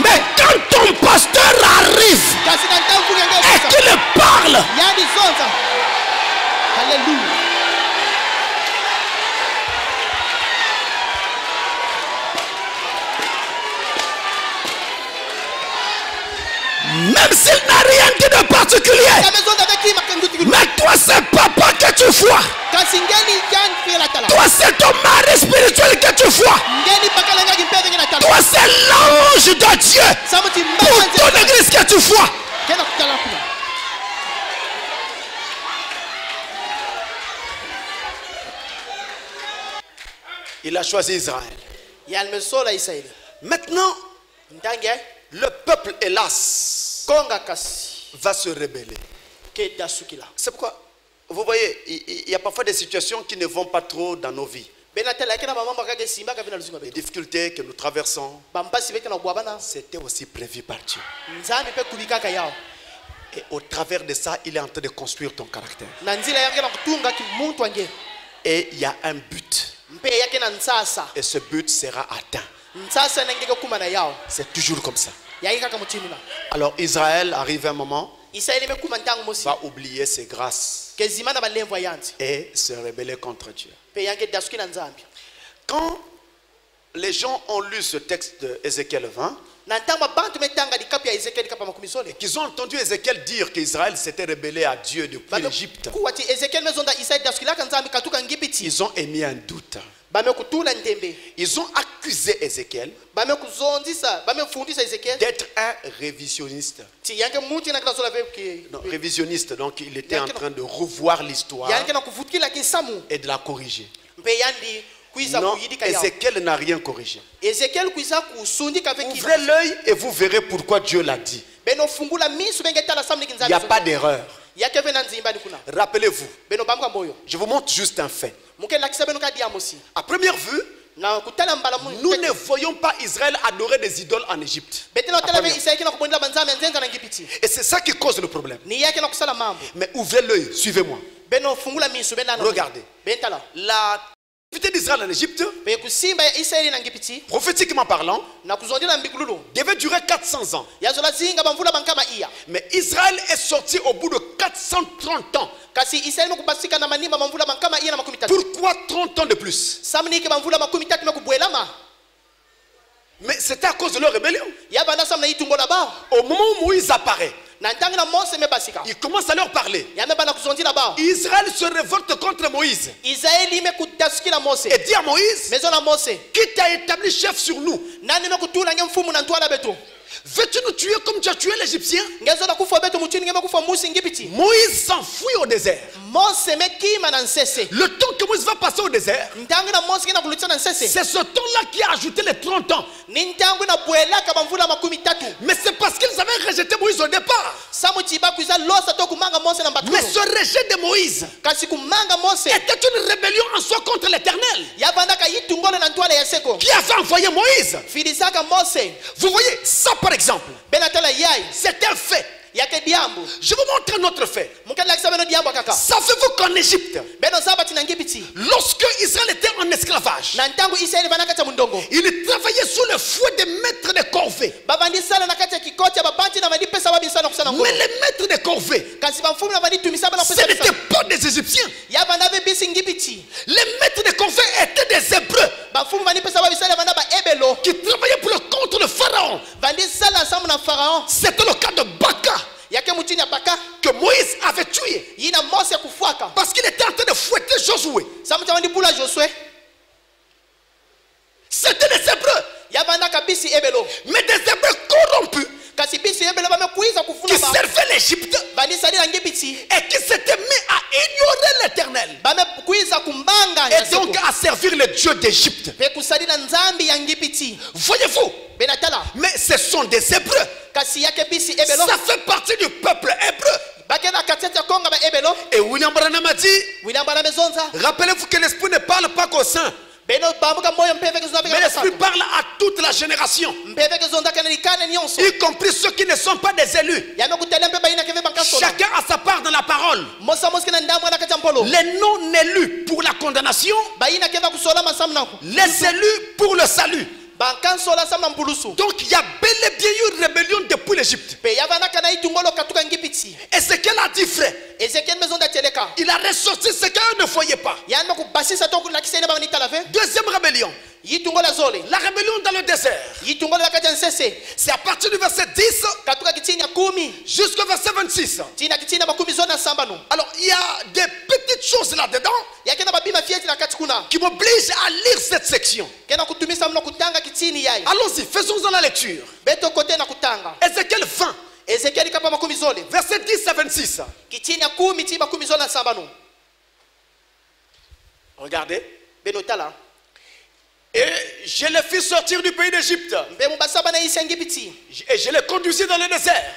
Mais quand ton pasteur arrive et qu'il parle,
alléluia.
même s'il n'a rien dit de particulier, mais toi c'est papa que tu vois. Toi c'est ton mari spirituel que tu vois. Toi c'est l'ange de Dieu pour ton église que tu vois. Il a choisi Israël. Maintenant, le peuple, hélas, va se rebeller. C'est pourquoi, vous voyez, il y a parfois des situations qui ne vont pas trop dans nos vies. Les difficultés que nous traversons, c'était aussi prévu par Dieu. Et au travers de ça, il est en train de construire ton caractère. Et il y a un but. Et ce but sera atteint. C'est toujours comme ça. Alors Israël arrive à un moment, va oublier ses grâces et se rebeller contre Dieu. Quand les gens ont lu ce texte de Ézéchiel 20, et qu'ils ont entendu Ézéchiel dire qu'Israël s'était rebellé à Dieu depuis l'Égypte, ils ont émis un doute. Ils ont accusé Ézéchiel d'être un révisionniste. Non, révisionniste, donc il était en train de revoir l'histoire et de la corriger. Non, Ézéchiel n'a rien corrigé. Ouvrez l'œil et vous verrez pourquoi Dieu l'a dit. Il n'y a pas d'erreur. Rappelez-vous, je vous montre juste un fait. À première vue, nous ne voyons pas Israël adorer des idoles en Égypte. Et c'est ça qui cause le problème. Mais ouvrez l'œil, suivez-moi. Regardez. La l'activité d'Israël en Égypte, prophétiquement parlant, devait durer 400 ans. Mais Israël est sorti au bout de 430 ans. Pourquoi 30 ans de plus? Mais c'était à cause de leur rébellion. Au moment où Moïse apparaît, il commence à leur parler. Israël se révolte contre Moïse et dit à Moïse: qui t'a établi chef sur nous? Veux-tu nous tuer comme tu as tué l'Égyptien? Moïse s'enfuit au désert. Le temps que Moïse va passer au désert, c'est ce temps-là qui a ajouté les 30 ans. Mais c'est parce qu'ils avaient rejeté Moïse au départ. Mais ce rejet de Moïse était une rébellion en soi contre l'Éternel, qui avait envoyé Moïse. Vous voyez, ça par exemple, c'est un fait. Je vous montre un autre fait. Savez-vous qu'en Égypte, lorsque Israël était en esclavage, il travaillait sous le fouet des maîtres de corvée. Mais les maîtres de corvée, ce n'étaient pas des Égyptiens. Les maîtres de corvée étaient des Hébreux qui travaillaient pour le compte de Pharaon. C'était le cas de Baka, que Moïse avait tué parce qu'il était en train de fouetter Josué. C'était des Hébreux, mais des Hébreux corrompus qui servaient l'Égypte et qui s'étaient mis à ignorer l'Éternel et donc à servir le Dieu d'Égypte. Voyez-vous, mais ce sont des Hébreux. Ça fait partie du peuple hébreu. Et William Branham a dit, rappelez-vous que l'Esprit ne parle pas qu'au sein, mais l'Esprit parle à toute la génération, y compris ceux qui ne sont pas des élus. Chacun a sa part dans la parole. Les non-élus pour la condamnation, les élus pour le salut. Donc il y a bel et bien eu une rébellion depuis l'Égypte. Et ce qu'elle a dit, frère, il a ressorti ce qu'elle ne voyait pas. Deuxième rébellion, la rébellion dans le désert. C'est à partir du verset 10 jusqu'au verset 26. Alors il y a des petites choses là-dedans qui m'obligent à lire cette section. Allons-y, faisons-en la lecture. Ézéchiel 20, verset 10 à 26. Regardez. Et je les fis sortir du pays d'Égypte et je les conduisis dans le désert.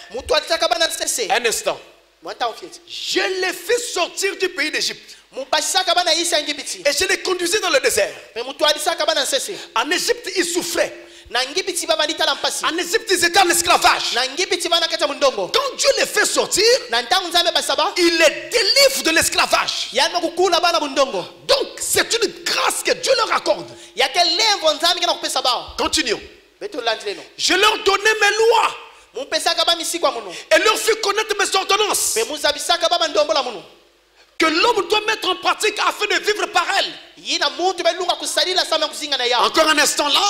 Un instant. Je les fais sortir du pays d'Égypte. Et je les conduisais dans le désert. En Égypte, ils souffraient. En Égypte, ils étaient en esclavage. Quand Dieu les fait sortir, il les délivre de l'esclavage. Donc, c'est une grâce que Dieu leur accorde. Continuons. Je leur donnais mes lois et leur fis connaître mes ordonnances que l'homme doit mettre en pratique afin de vivre par elles. Encore un instant là,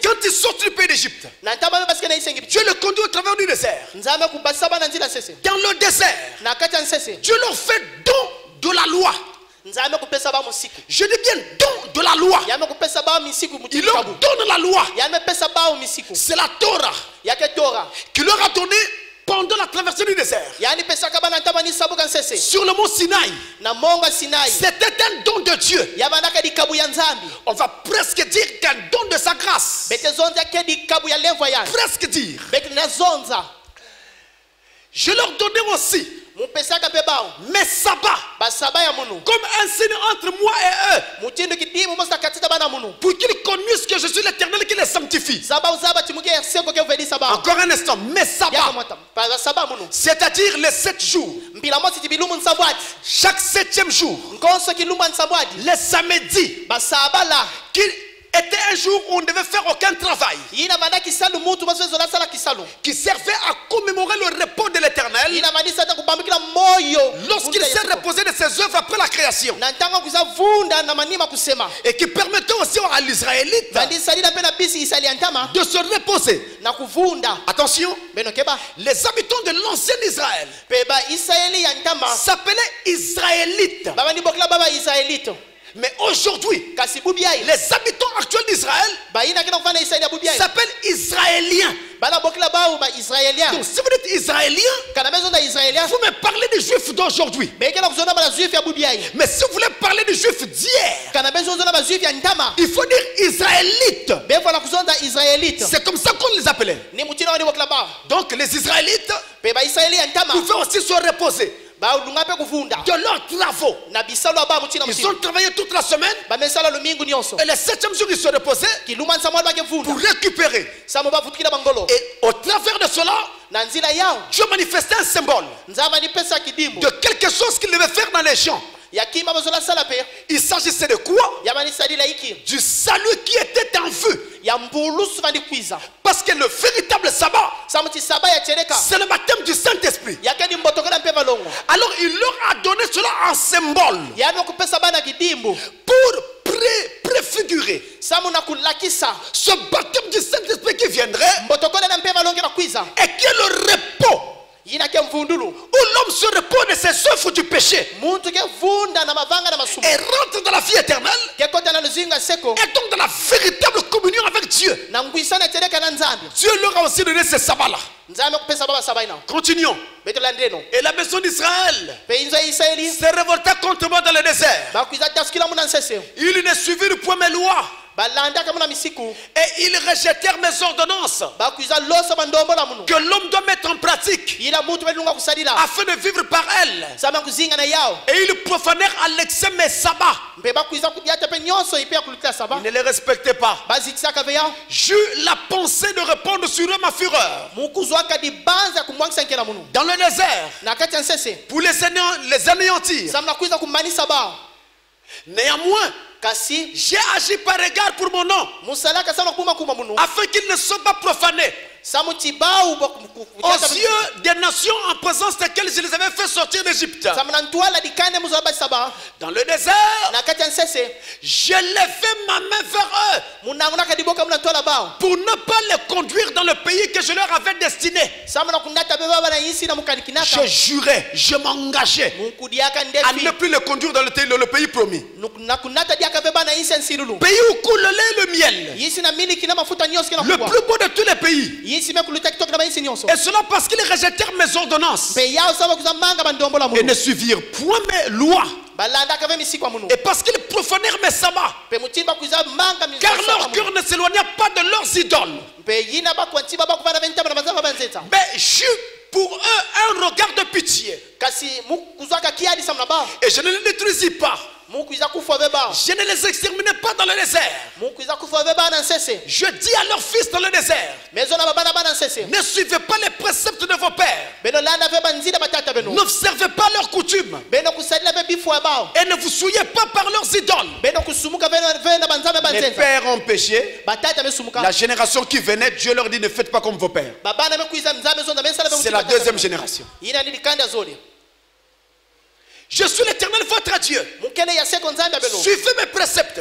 quand ils sortent du pays d'Égypte, Dieu les conduit au travers du désert. Dans le désert, Dieu leur fait don de la loi. Je dis bien don de la loi. Il leur donne la loi. C'est la Torah qui leur a donné pendant la traversée du désert. Sur le mont Sinaï, c'était un don de Dieu. On va presque dire qu'un don de sa grâce. Presque dire. Je leur donnais aussi mes sabbats comme un signe entre moi et eux, pour qu'ils connaissent que je suis l'Éternel qui les sanctifie. Encore un instant, mes sabbats, c'est-à-dire les 7 jours. Chaque 7e jour, les samedis, qui était un jour où on ne devait faire aucun travail, qui servait à commémorer le repos de l'Éternel lorsqu'il s'est reposé de ses œuvres après la création, et qui permettait aussi à l'Israélite de se reposer. Attention, les habitants de l'ancien Israël s'appelaient Israélites. Mais aujourd'hui, les habitants actuels d'Israël s'appellent Israéliens. Donc si vous dites Israélien, vous me parlez des Juifs d'aujourd'hui. Mais si vous voulez parler des Juifs d'hier, il faut dire Israélites. C'est comme ça qu'on les appelait. Donc les Israélites pouvaient aussi se reposer de leurs travaux. Ils ont travaillé toute la semaine, et le 7e jour ils se reposaient pour récupérer. Et au travers de cela, Dieu manifestait un symbole de quelque chose qu'il devait faire dans les champs. Il s'agissait de quoi? Du salut qui était en vue. Parce que le véritable sabbat, c'est le baptême du Saint-Esprit. Alors il leur a donné cela en symbole pour préfigurer ce baptême du Saint-Esprit qui viendrait et qui est le repos où l'homme se repose de ses œuvres du péché et rentre dans la vie éternelle et donc dans la véritable communion avec Dieu. Dieu leur a aussi donné ce sabbat-là. Continuons. Et la maison d'Israël s'est révoltée contre moi dans le désert. Ils ne suivirent point mes lois et ils rejetèrent mes ordonnances que l'homme doit mettre en pratique afin de vivre par elles. Et ils profanèrent à l'excès mes sabbats. Ils ne les respectaient pas. J'eus la pensée de répondre sur eux ma fureur dans le désert pour les anéantir. Néanmoins, j'ai agi par égard pour mon nom, afin qu'ils ne soient pas profanés aux yeux des nations en présence desquelles je les avais fait sortir d'Égypte. Dans le désert, je levai ma main vers eux pour ne pas les conduire dans le pays que je leur avais destiné. Je jurais, je m'engageais à ne plus les conduire dans le pays promis. Pays où coule le lait et le miel, le plus beau de tous les pays. Et cela parce qu'ils rejetèrent mes ordonnances et ne suivirent point mes lois. Et parce qu'ils profanèrent mes sabbats, car leur cœur ne s'éloigna pas de leurs idoles. Mais j'eus pour eux un regard de pitié. Et je ne les détruisis pas. Je ne les exterminais pas dans le désert. Je dis à leurs fils dans le désert, ne suivez pas les préceptes de vos pères. N'observez pas leurs coutumes. Et ne vous souillez pas par leurs idoles. Les pères ont péché. La génération qui venait, Dieu leur dit, ne faites pas comme vos pères. C'est la deuxième génération. Je suis l'Éternel votre Dieu. Suivez mes préceptes.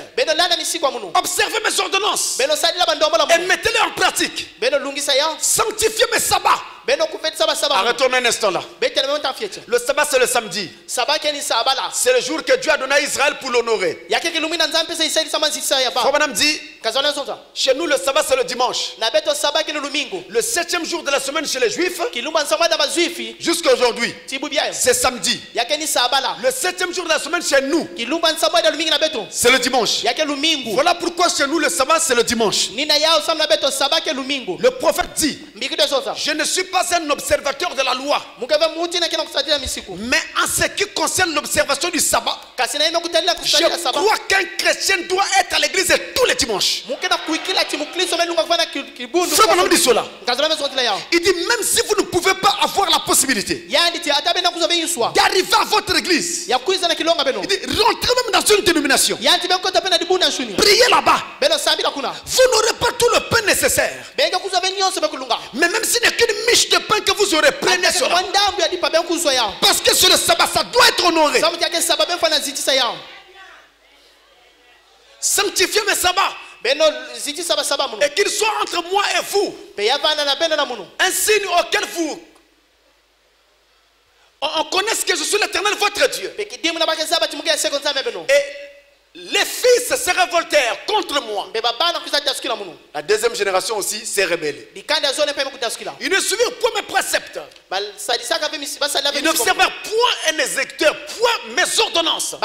Observez mes ordonnances. Et mettez-les en pratique. Sanctifiez mes sabbats. Arrêtons un instant là. Le sabbat c'est le samedi. C'est le jour que Dieu a donné à Israël pour l'honorer. Frère Madame dit, chez nous le sabbat c'est le dimanche. Le 7e jour de la semaine chez les Juifs, jusqu'à aujourd'hui, c'est samedi. Le 7e jour de la semaine chez nous, c'est le dimanche. Voilà pourquoi chez nous le sabbat c'est le dimanche. Le prophète dit, je ne suis pas un observateur de la loi, mais en ce qui concerne l'observation du sabbat, je crois qu'un chrétien doit être à l'église tous les dimanches. Frère Branham dit cela. Il dit même si vous ne pouvez pas avoir la possibilité d'arriver à votre église, il dit rentrez même dans une dénomination, priez là-bas, vous n'aurez pas tout le pain nécessaire, mais même s'il n'y a qu'une miche de pain que vous aurez, prenez cela, parce que sur le sabbat ça doit être honoré. Sanctifiez mes sabbats et qu'il soit entre moi et vous un signe auquel vous on connaisse que je suis l'Éternel votre Dieu. Et les fils se révoltèrent contre moi. La deuxième génération aussi s'est rebellée. Ils ne suivirent point mes préceptes. Ils n'observèrent point et n'exécutèrent point mes ordonnances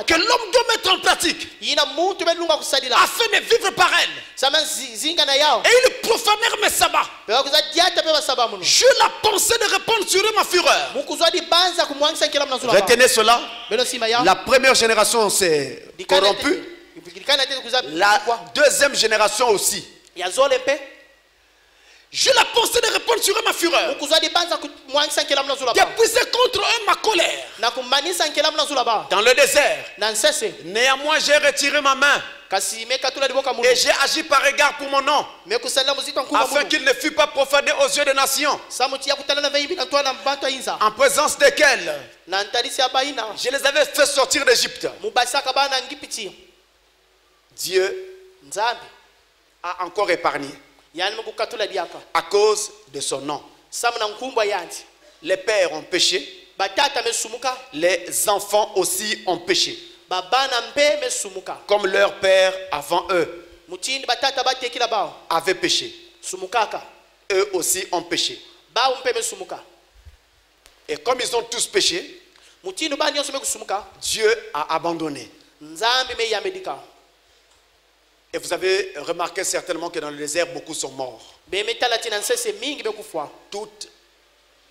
que l'homme doit mettre en pratique afin de vivre par elles. Et ils profanèrent mes sabbats. J'eus la pensée de répandre sur eux ma fureur. Retenez cela. La première génération s'est corrompue. La deuxième génération aussi. Je la pensée de répondre sur eux ma fureur. D'épuiser contre eux ma colère. Dans le désert. Néanmoins j'ai retiré ma main. Et j'ai agi par égard pour mon nom, afin qu'il ne fût pas profané aux yeux des nations, en présence desquelles je les avais fait sortir d'Égypte. Dieu a encore épargné à cause de son nom. Les pères ont péché, les enfants aussi ont péché, comme leur père avant eux avait péché. Eux aussi ont péché. Et comme ils ont tous péché, Dieu a abandonné. Et vous avez remarqué certainement que dans le désert, beaucoup sont morts.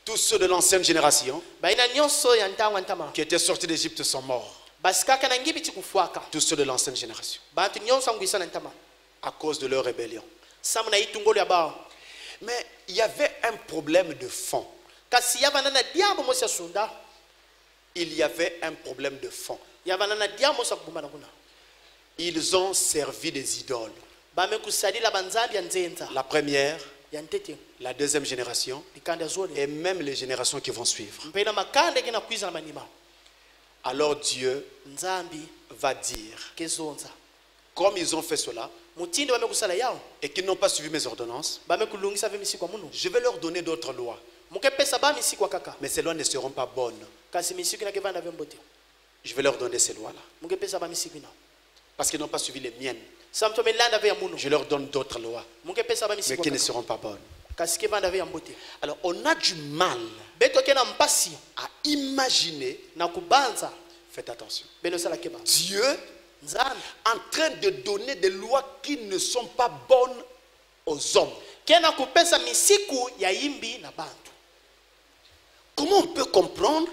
Tous ceux de l'ancienne génération qui étaient sortis d'Égypte sont morts. Tous ceux de l'ancienne génération, à cause de leur rébellion. Mais il y avait un problème de fond. Il y avait un problème de fond. Ils ont servi des idoles. La première, la deuxième génération et même les générations qui vont suivre. Alors Dieu va dire, comme ils ont fait cela et qu'ils n'ont pas suivi mes ordonnances, je vais leur donner d'autres lois. Mais ces lois ne seront pas bonnes. Je vais leur donner ces lois-là. Parce qu'ils n'ont pas suivi les miennes. Je leur donne d'autres lois, mais qui ne seront pas bonnes. Alors on a du mal à imaginer. Faites attention. Dieu en train de donner des lois qui ne sont pas bonnes aux hommes. Comment on peut comprendre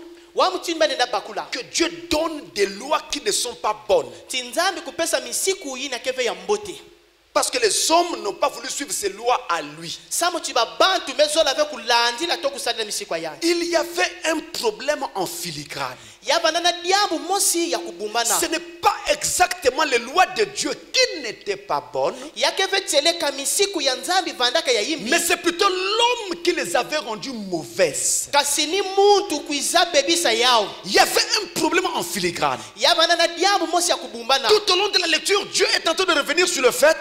que Dieu donne des lois qui ne sont pas bonnes? Parce que les hommes n'ont pas voulu suivre ces lois à lui. Il y avait un problème en filigrane. Ce n'est pas exactement les lois de Dieu qui n'étaient pas bonnes, mais c'est plutôt l'homme qui les avait rendues mauvaises. Il y avait un problème en filigrane. Tout au long de la lecture, Dieu est en train de revenir sur le fait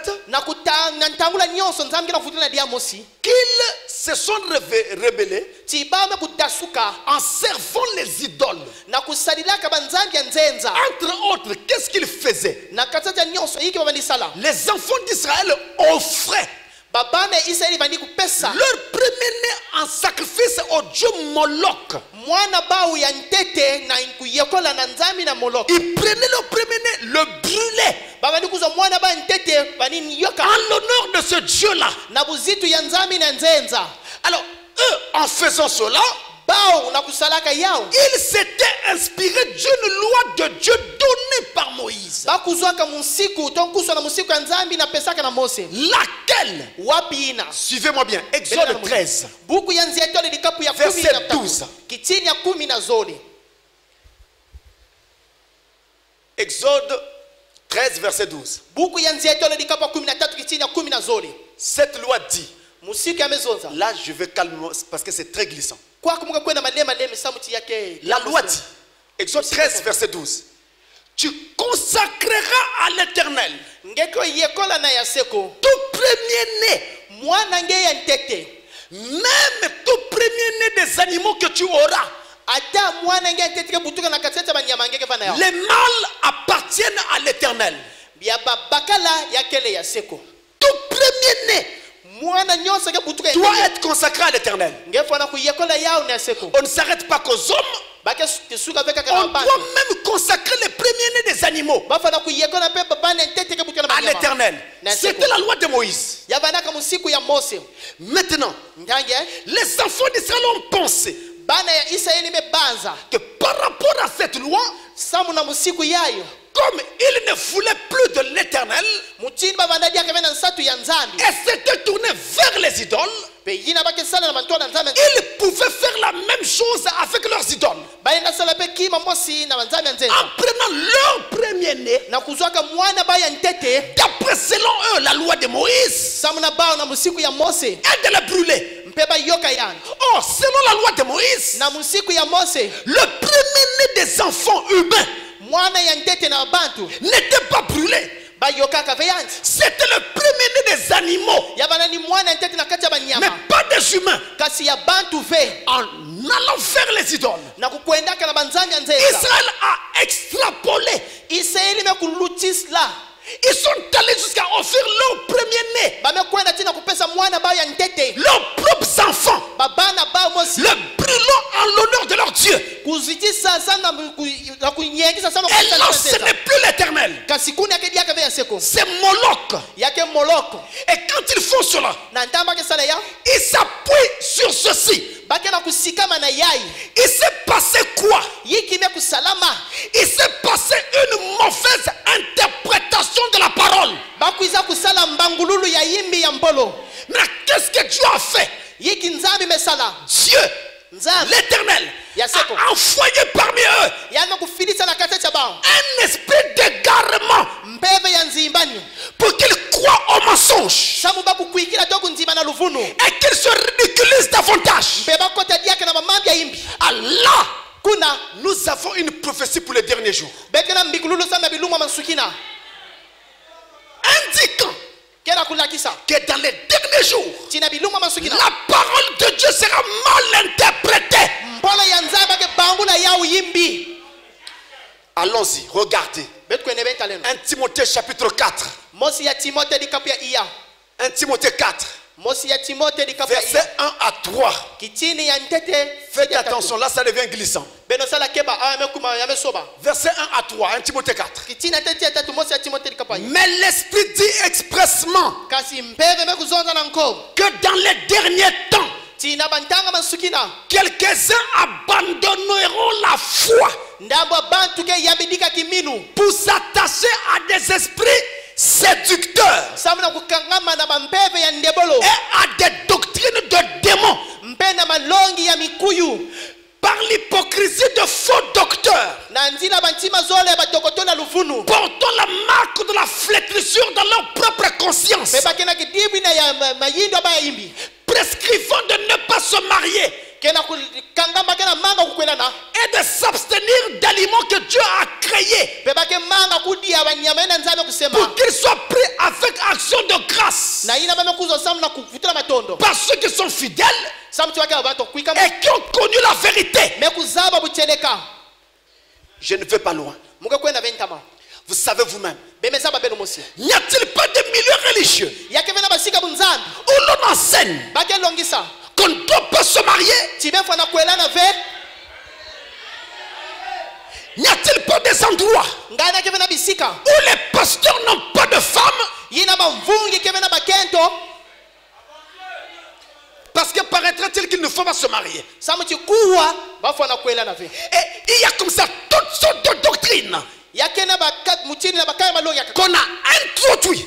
qu'ils se sont rebellés en servant les idoles. Entre autres, qu'est-ce qu'ils faisaient? Les enfants d'Israël offraient leur premier-né en sacrifice au dieu Moloch. Ils prenaient leur premier-né, le brûlaient en l'honneur de ce dieu-là. Alors, eux, en faisant cela, ils s'étaient inspirés d'une loi de Dieu donnée par Moïse. Laquelle? Suivez-moi bien. Exode 13. Verset 12. Exode 13, verset 12. Cette loi dit. Là, je vais calmer parce que c'est très glissant. La loi dit, Exode 13, verset 12, tu consacreras à l'Éternel tout premier-né, même tout premier-né des animaux que tu auras. Les mâles appartiennent à l'Éternel. Tout premier-né doit être consacré à l'Éternel. On ne s'arrête pas qu'aux hommes. On doit même consacrer les premiers-nés des animaux à l'Éternel. C'était la loi de Moïse. Maintenant, les enfants d'Israël ont pensé que par rapport à cette loi, comme ils ne voulaient plus de l'Éternel et s'étaient tournés vers les idoles, ils pouvaient faire la même chose avec leurs idoles. En prenant leur premier-né, d'après selon eux la loi de Moïse, et de les brûler. Or, selon la loi de Moïse, le premier-né des enfants humains n'était pas brûlé. C'était le premier-né des animaux, mais pas des humains. En allant vers les idoles, Israël a extrapolé. Ils sont allés jusqu'à offrir leur premier-né, leurs propres enfants, le brûlant en l'honneur de leur Dieu. Et là, ce n'est plus l'Éternel, c'est Moloch. Et quand ils font cela, ils s'appuient sur ceci. Il s'est passé quoi? Il s'est passé une mauvaise interprétation de la parole. Mais qu'est-ce que Dieu a fait? Dieu, l'Éternel, a envoyé parmi eux un esprit d'égarement pour qu'ils croient au mensonge et qu'ils se ridiculisent davantage. Allah, nous avons une prophétie pour les derniers jours, indiquant que dans les derniers jours, la parole de Dieu sera mal interprétée. Allons-y, regardez. 1 Timothée chapitre 4. 1 Timothée 4. Verset 1 à 3. Faites attention, là ça devient glissant. Verset 1 à 3, 1 Timothée 4. Mais l'Esprit dit expressement que dans les derniers temps, quelques-uns abandonneront la foi pour s'attacher à des esprits séducteurs et à des doctrines de démons, par l'hypocrisie de faux docteurs, portant la marque de la flétrissure dans leur propre conscience, prescrivant de ne pas se marier et de s'abstenir d'aliments que Dieu a créés pour qu'ils soient pris avec action de grâce par ceux qui sont fidèles et qui ont connu la vérité. Je ne vais pas loin. Vous savez vous-même, n'y a-t-il pas de milieux religieux où l'on enseigne qu'on ne doit pas se marier? N'y a-t-il pas des endroits où les pasteurs n'ont pas de femmes? Parce que paraîtrait-il qu'il ne faut pas se marier. Et il y a comme ça toutes sortes de doctrines qu'on a introduit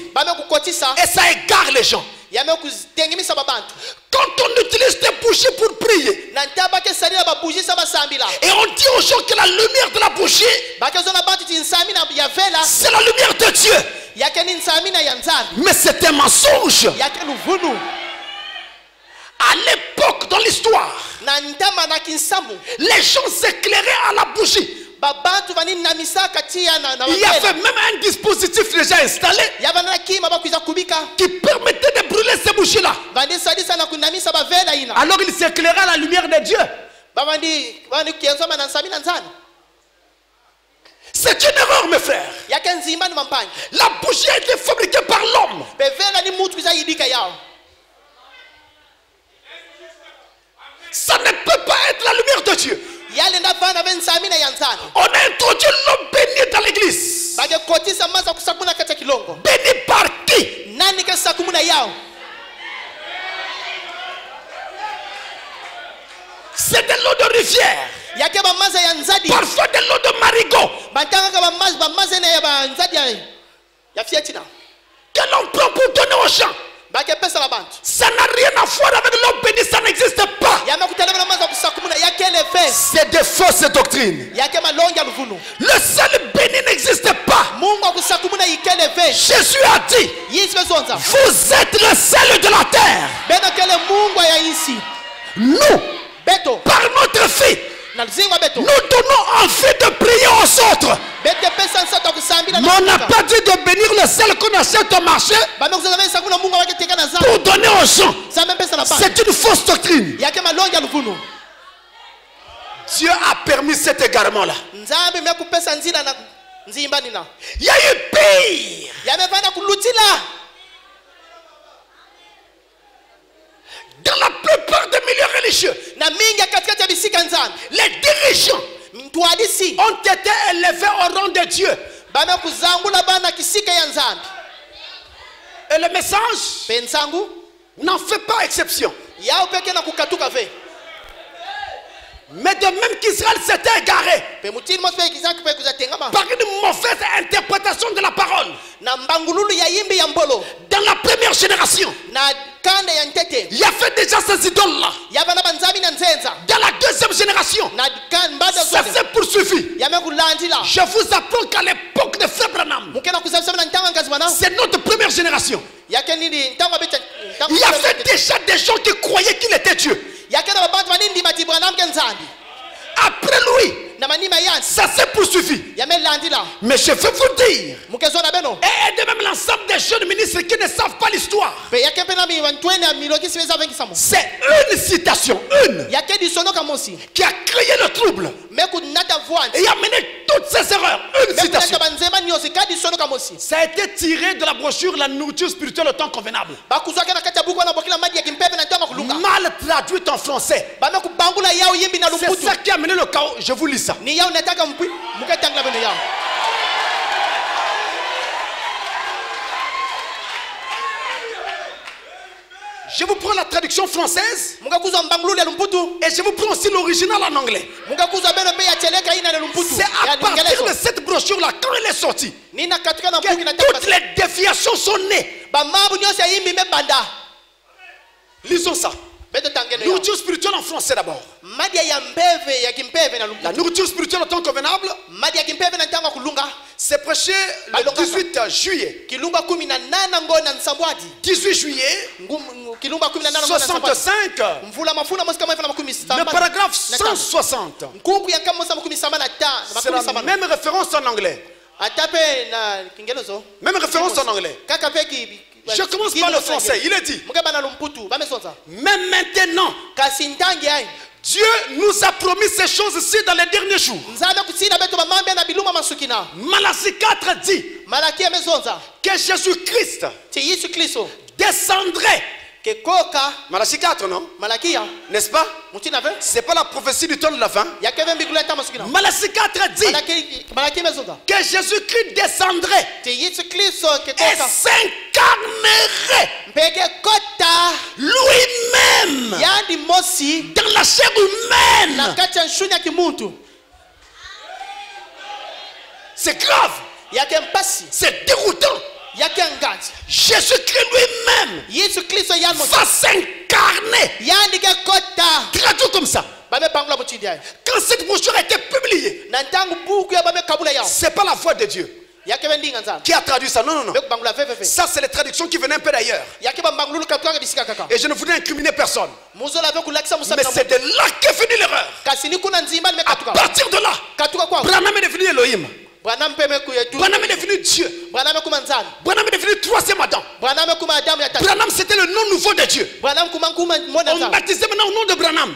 et ça égare les gens. Quand on utilise des bougies pour prier et on dit aux gens que la lumière de la bougie c'est la lumière de Dieu, mais c'est un mensonge. À l'époque dans l'histoire, les gens s'éclairaient à la bougie. Il y avait même un dispositif déjà installé qui permettait de brûler ces bougies-là. Alors il s'éclairait à la lumière de Dieu. C'est une erreur, mes frères. La bougie a été fabriquée par l'homme. Ça ne peut pas être la lumière de Dieu. On a introduit l'homme béni dans l'église. Béni par qui? C'est de l'eau de rivière, parfois de l'eau de marigot que l'on prend pour donner aux gens. Ça n'a rien à voir avec l'eau béni, ça n'existe pas. C'est de fausses doctrines. Le seul béni n'existe pas. Jésus a dit, vous êtes le sel de la terre. Nous, par notre vie, nous donnons envie de prier aux autres. Mais on n'a pas dit de bénir le sel qu'on achète au marché pour donner aux gens. C'est une fausse doctrine. Dieu a permis cet égarement-là. Il y a eu pire. Dans la plupart des milieux religieux, les dirigeants ont été élevés au rang de Dieu. Et le message n'en fait pas exception. Mais de même qu'Israël s'était égaré par une mauvaise interprétation de la parole, dans la première génération, il y avait déjà ces idoles-là. Dans la deuxième génération, ça s'est poursuivi. Je vous apprends qu'à l'époque de Frère Branham, c'est notre première génération. Il y avait déjà des gens qui croyaient qu'il était Dieu. Après lui, ça s'est poursuivi. Mais je veux vous dire, et de même l'ensemble des jeunes ministres qui ne savent pas l'histoire, c'est une citation, qui a créé le trouble et a mené toutes ces erreurs. Une citation. Ça a été tiré de la brochure La nourriture spirituelle au temps convenable. Mal traduite en français. C'est ça qui a mené le chaos. Je vous lis ça. Je vous prends la traduction française et je vous prends aussi l'original en anglais. C'est à partir de cette brochure-là, quand elle est sortie, que toutes les déviations sont nées. Lisons ça. Nourriture spirituelle en français d'abord. La nourriture spirituelle au temps convenable, c'est prêché le 18 juillet. 18 juillet 65. Le paragraphe 160. C'est la même référence en anglais. Même référence en anglais. Je commence par le français. Il est dit: mais maintenant, Dieu nous a promis ces choses-ci dans les derniers jours. Malachie 4 dit que Jésus-Christ descendrait. Malachie 4, non? N'est-ce pas? C'est pas la prophétie du temps de la fin. Malachie 4 dit que Jésus-Christ descendrait et s'incarnerait lui-même dans la chair humaine. C'est grave. C'est déroutant. Jésus-Christ lui-même va s'incarner. Traduit comme ça. Quand cette brochure a été publiée, c'est pas la voix de Dieu qui a traduit ça. Non. Ça, c'est les traductions qui venaient un peu d'ailleurs. Et je ne voulais incriminer personne. Mais c'est de là qu'est venue l'erreur. À partir de là, Branham est devenu Elohim. Branham est devenu Dieu. Branham est devenu troisième Adam. Branham, c'était le nom nouveau de Dieu. On baptisait maintenant au nom de Branham.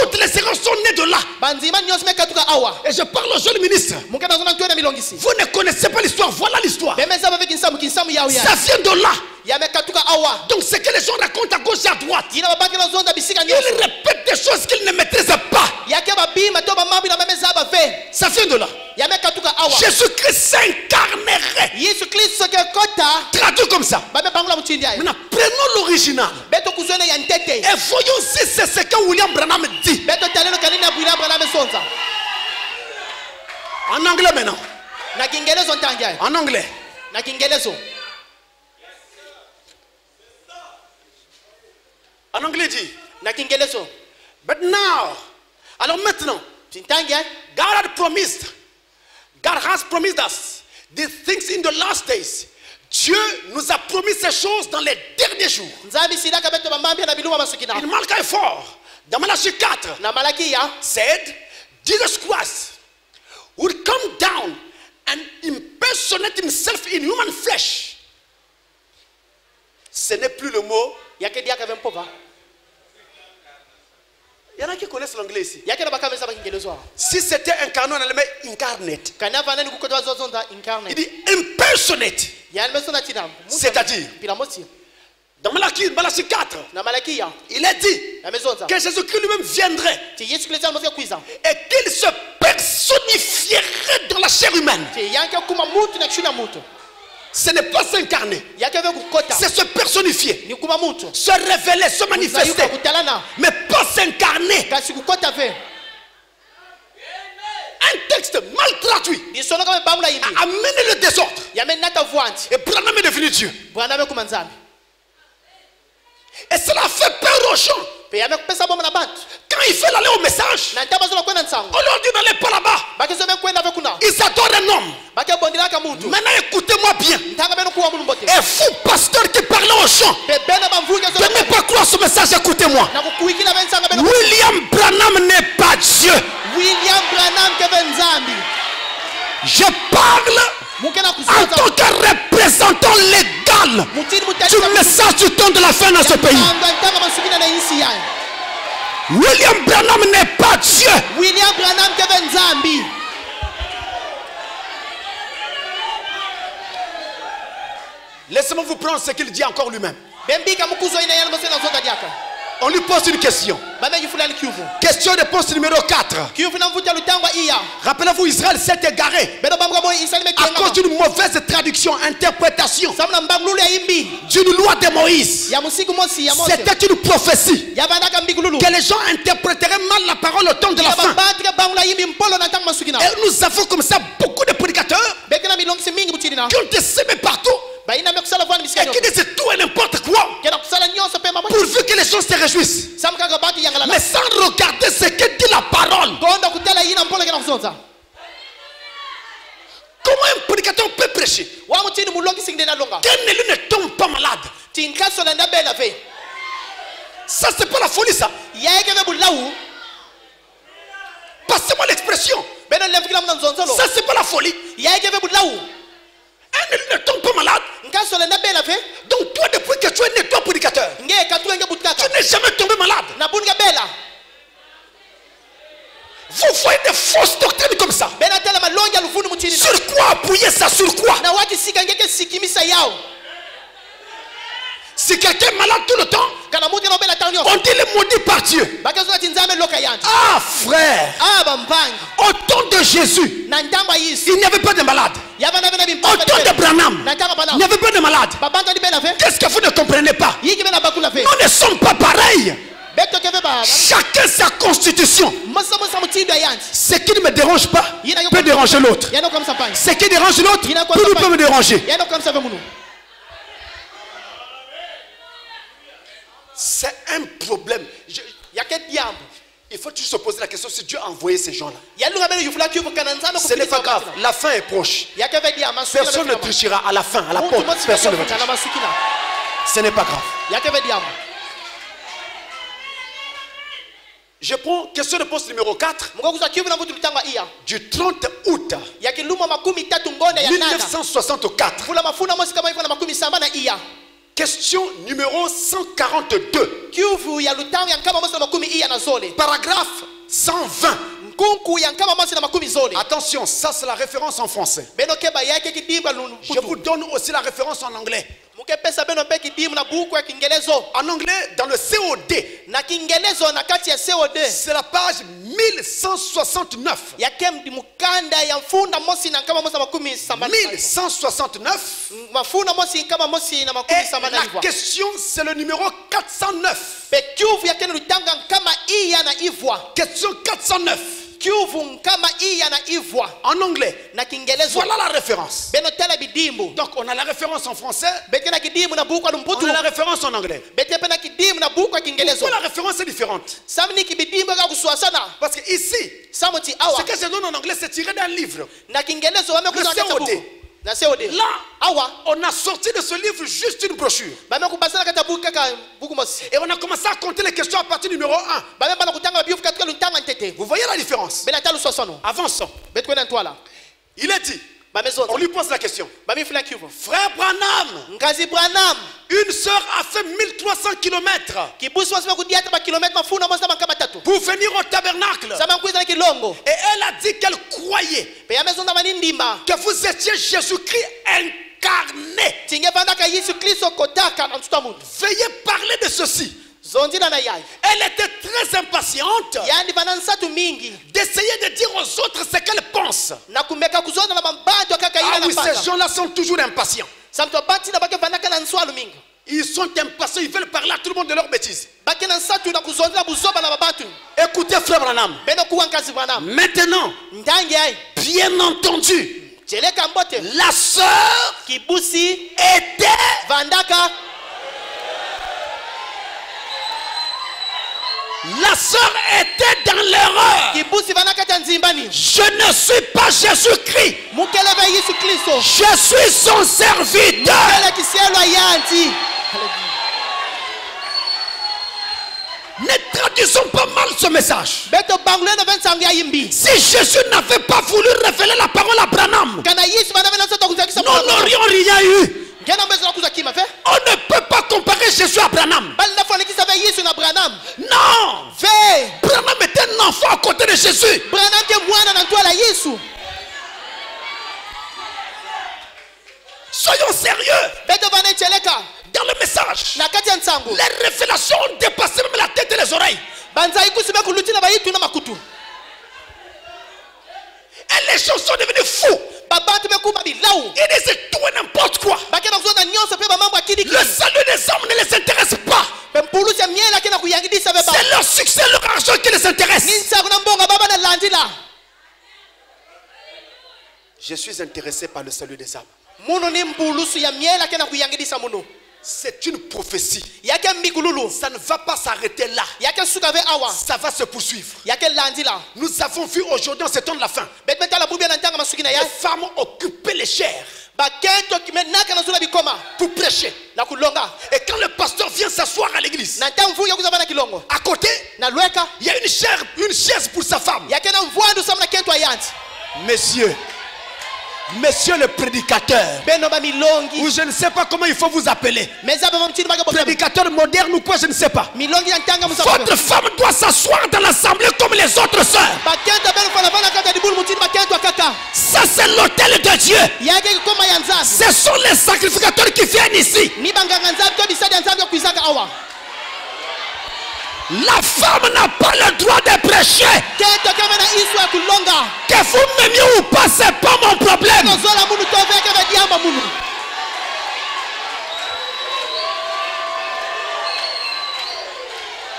Toutes les erreurs sont nées de là. Et je parle au jeune ministre. Vous ne connaissez pas l'histoire. Voilà l'histoire. Ça vient de là. Donc ce que les gens racontent à gauche et à droite, ils répètent des choses qu'ils ne maîtrisent pas. Ça vient de là. Jésus-Christ s'incarnerait. Traduit comme ça. Maintenant, prenons l'original et voyons si c'est ce que William Branham dit. En anglais maintenant. En anglais. En anglais dit. But now. Alors maintenant. God has promised us these things in the last days. Dieu nous a promis ces choses dans les derniers jours. In Malachi 4, dans Malachi 4, said Jesus Christ would come down and impersonate himself in human flesh. Ce n'est plus le mot. Il y en a qui connaissent l'anglais ici. Si c'était incarné, on allait mettre incarnate. Il dit impersonate. C'est-à-dire, dans Malachi 4, il est dit que Jésus-Christ lui-même viendrait et qu'il se personnifierait dans la chair humaine. Ce n'est pas s'incarner, c'est se personnifier, se révéler, se manifester, mais pas s'incarner. Un texte mal traduit a amené le désordre. Et Branham est devenu Dieu. Et cela fait peur aux gens. Quand il fait aller au message, on leur dit d'aller par là-bas. Ils adorent un homme. Maintenant écoutez-moi bien. Et vous, pasteur qui parlez aux gens, de ne pas croire ce message, écoutez-moi. William Branham n'est pas Dieu. Je parle en tant que représentant légal du message du temps de la fin dans ce pays. William Branham n'est pas Dieu. Laissez-moi vous prendre ce qu'il dit encore lui-même. On lui pose une question. Question-réponse numéro 4. Rappelez-vous, Israël s'est égaré à cause d'une mauvaise traduction, interprétation d'une loi de Moïse. C'était une prophétie que les gens interpréteraient mal la parole au temps de la fin. Et nous avons comme ça beaucoup de prédicateurs qui ont été semés partout et qui disent tout et n'importe quoi pourvu que les gens se réjouissent, mais sans regarder ce que dit la parole. Comment un prédicateur peut prêcher qu'un élu ne tombe pas malade? Ça c'est pas la folie, ça. Passez-moi l'expression. Ça c'est pas la folie. Un élu ne tombe pas malade. Donc toi, depuis que tu es né, toi prédicateur, tu n'es jamais tombé malade. Vous voyez des fausses doctrines comme ça. Sur quoi appuyer ça? Sur quoi? Si quelqu'un est malade tout le temps, on dit le maudit par Dieu. Ah frère, au temps de Jésus, il n'y avait pas de malade. Au temps de Branham, il n'y avait pas de malade. Qu'est-ce que vous ne comprenez pas? Nous ne sommes pas pareils. Chacun sa constitution. Ce qui ne me dérange pas peut déranger l'autre. Ce qui dérange l'autre peut me déranger. C'est un problème. Il faut toujours se poser la question si Dieu a envoyé ces gens-là. Ce n'est pas grave. La fin est proche. Personne ne trichera à la fin, à la porte. Personne ne va tricher. Ce n'est pas grave. Je prends question-réponse numéro 4 du 30 août 1964. Question numéro 142. Paragraphe 120. Attention, ça c'est la référence en français. Je vous donne aussi la référence en anglais. En anglais, dans le COD, c'est la page 1169. 1169. Et la question, c'est le numéro 409. Question 409. En anglais. Voilà la référence. Donc on a la référence en français. On a la référence en anglais. Pourquoi la référence est différente? Parce que ici, ce que je donne en anglais, c'est tiré d'un livre. Le COD. Là, on a sorti de ce livre juste une brochure. Et on a commencé à compter les questions à partir du numéro 1. Vous voyez la différence? Avançons. Il est dit, on lui pose la question. Frère Branham, une sœur a fait 1300 km pour venir au tabernacle. Et elle a dit qu'elle croyait que vous étiez Jésus-Christ incarné. Veuillez parler de ceci. Elle était très impatiente d'essayer de dire aux autres ce qu'elle pense. Ah oui, ces gens-là sont toujours impatients. Ils sont impatients, ils veulent parler à tout le monde de leurs bêtises. Écoutez frère Branham. Maintenant, bien entendu, la sœur était La sœur était dans l'erreur. Je ne suis pas Jésus-Christ. Je suis son serviteur. Ne traduisons pas mal ce message. Si Jésus n'avait pas voulu révéler la parole à Branham, nous n'aurions rien eu. On ne peut pas comparer Jésus à Branham. Non. Branham était un enfant à côté de Jésus. Soyons sérieux. Les révélations ont dépassé même la tête et les oreilles. Et les gens sont devenus fous. Ils disaient tout et n'importe quoi. Le salut des hommes ne les intéresse pas. C'est leur succès, leur argent qui les intéresse. Je suis intéressé par le salut des âmes. C'est une prophétie. Ça ne va pas s'arrêter là. Ça va se poursuivre. Nous avons vu aujourd'hui en ce temps de la fin, les femmes occuper les chairs pour prêcher. Et quand le pasteur vient s'asseoir à l'église, à côté, il y a une chaise pour sa femme. Monsieur le prédicateur, ou je ne sais pas comment il faut vous appeler, prédicateur moderne ou quoi, je ne sais pas. Votre femme doit s'asseoir dans l'assemblée comme les autres sœurs. Ça, c'est l'autel de Dieu. Ce sont les sacrificateurs qui viennent ici. La femme n'a pas le droit de prêcher. Que vous m'aimiez ou pas, c'est pas mon problème.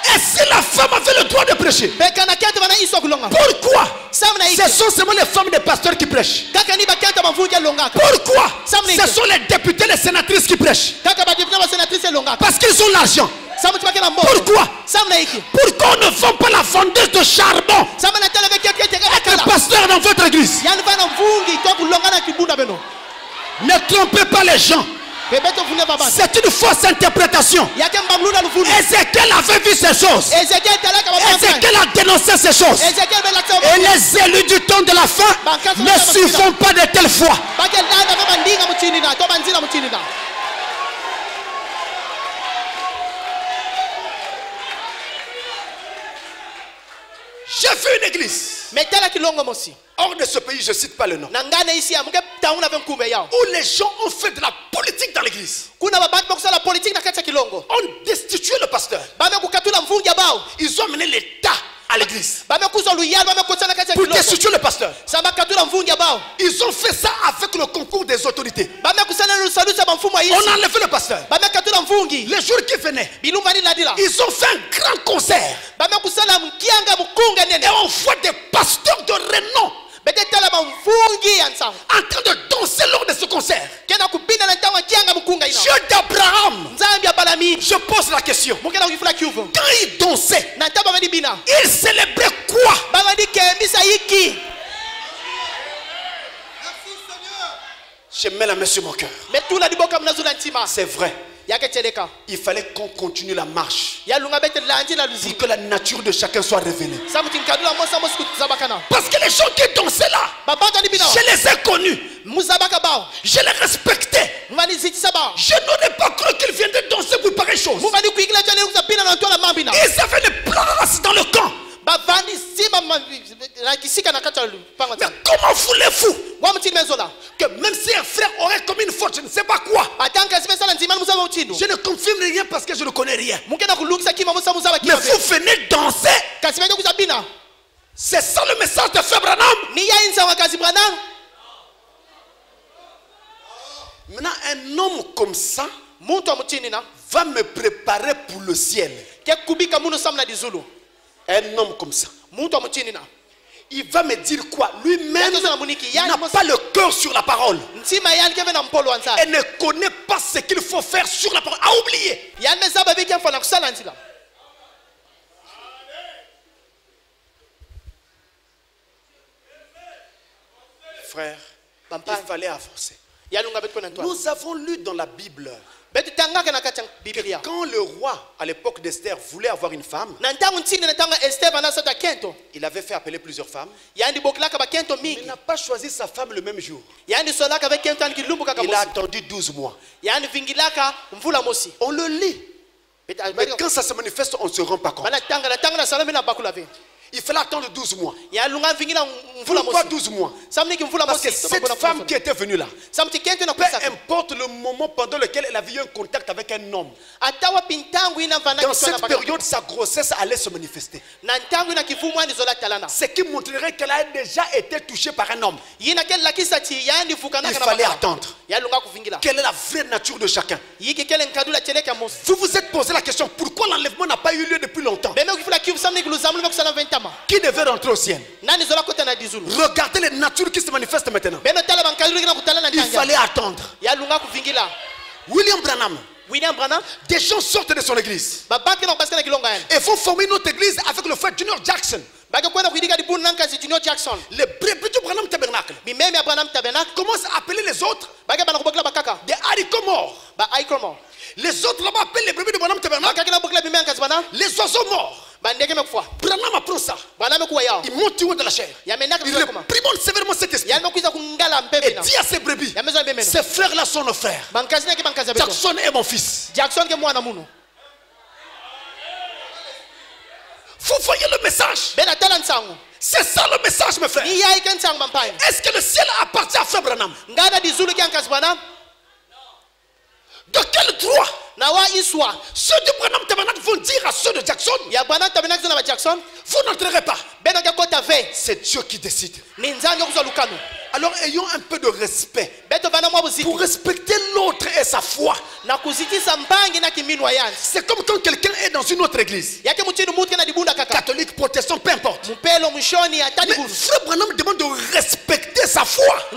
Et si la femme avait le droit de prêcher, pourquoi ce sont seulement les femmes des pasteurs qui prêchent? Pourquoi ce sont les députés, les sénatrices qui prêchent? Parce qu'ils ont l'argent. Pourquoi on ne vend pas la vendeuse de charbon avec le pasteur dans votre église? Ne trompez pas les gens. C'est une fausse interprétation. Ézéchiel avait vu ces choses. Ézéchiel a dénoncé ces choses. Et les élus du temps de la fin ne suivront pas de telle foi. J'ai vu une église hors de ce pays, je ne cite pas le nom, où les gens ont fait de la politique dans l'église. On destitué le pasteur. Ils ont amené l'État à l'église pour destituer le pasteur. Ils ont fait ça avec le concours des autorités. On a enlevé le pasteur. Les jours qui venaient, ils ont fait un grand concert. Et on voit des pasteurs de renom en train de danser lors de ce concert. Dieu d'Abraham, je pose la question. Quand il dansait, il célébrait quoi? Je mets la main sur mon cœur. C'est vrai. Il fallait qu'on continue la marche pour que la nature de chacun soit révélée. Parce que les gens qui dansaient là, je les ai connus, je les respectais. Je n'aurais pas cru qu'ils viendraient danser pour pareille chose. Ils avaient une place dans le camp. Mais comment voulez-vous que même si un frère aurait commis une faute, je ne sais pas quoi, je ne confirme rien parce que je ne connais rien, mais vous venez danser? C'est ça le message de Frère Branham? Maintenant, un homme comme ça va me préparer pour le ciel. Un homme comme ça, il va me dire quoi? Lui-même n'a pas le cœur sur la parole et ne connaît pas ce qu'il faut faire sur la parole. A oublié. Frère, il fallait avancer. Nous avons lu dans la Bible quand le roi à l'époque d'Esther voulait avoir une femme, il avait fait appeler plusieurs femmes. Il n'a pas choisi sa femme le même jour. Il a attendu 12 mois. On le lit. Mais quand ça se manifeste, on ne se rend pas compte. Il fallait attendre 12 mois. Pourquoi 12 mois? Parce que cette femme qui était venue là, peu importe le moment pendant lequel elle avait eu un contact avec un homme, dans cette période, sa grossesse allait se manifester. Ce qui montrerait qu'elle a déjà été touchée par un homme. Il fallait attendre. Quelle est la vraie nature de chacun? Vous vous êtes posé la question, pourquoi l'enlèvement n'a pas eu lieu depuis longtemps? Qui devait rentrer au ciel? Regardez les natures qui se manifestent maintenant. Il fallait attendre. William Branham, des gens sortent de son église et vont former une autre église avec le frère Junior Jackson. Les brebis du Branham Tabernacle commencent à appeler les autres des haricots morts. Les autres là-bas appellent les brebis du Branham Tabernacle les oiseaux morts. Branham apprend ça. Il monte du haut de la chair. Il réprimande sévèrement cet esprit et dit à ses brebis, ces frères-là sont nos frères. Jackson est mon fils. Vous voyez le message? C'est ça le message, mes frères. Est-ce que le ciel appartient à frère Branham? De quel droit ceux de Branham Tabernacle vont dire à ceux de Jackson, vous n'entrerez pas? C'est Dieu qui décide. Alors ayons un peu de respect pour respecter l'autre et sa foi. C'est comme quand quelqu'un est dans une autre église, catholique, protestant, peu importe. Mais frère Branham demande de respecter sa foi.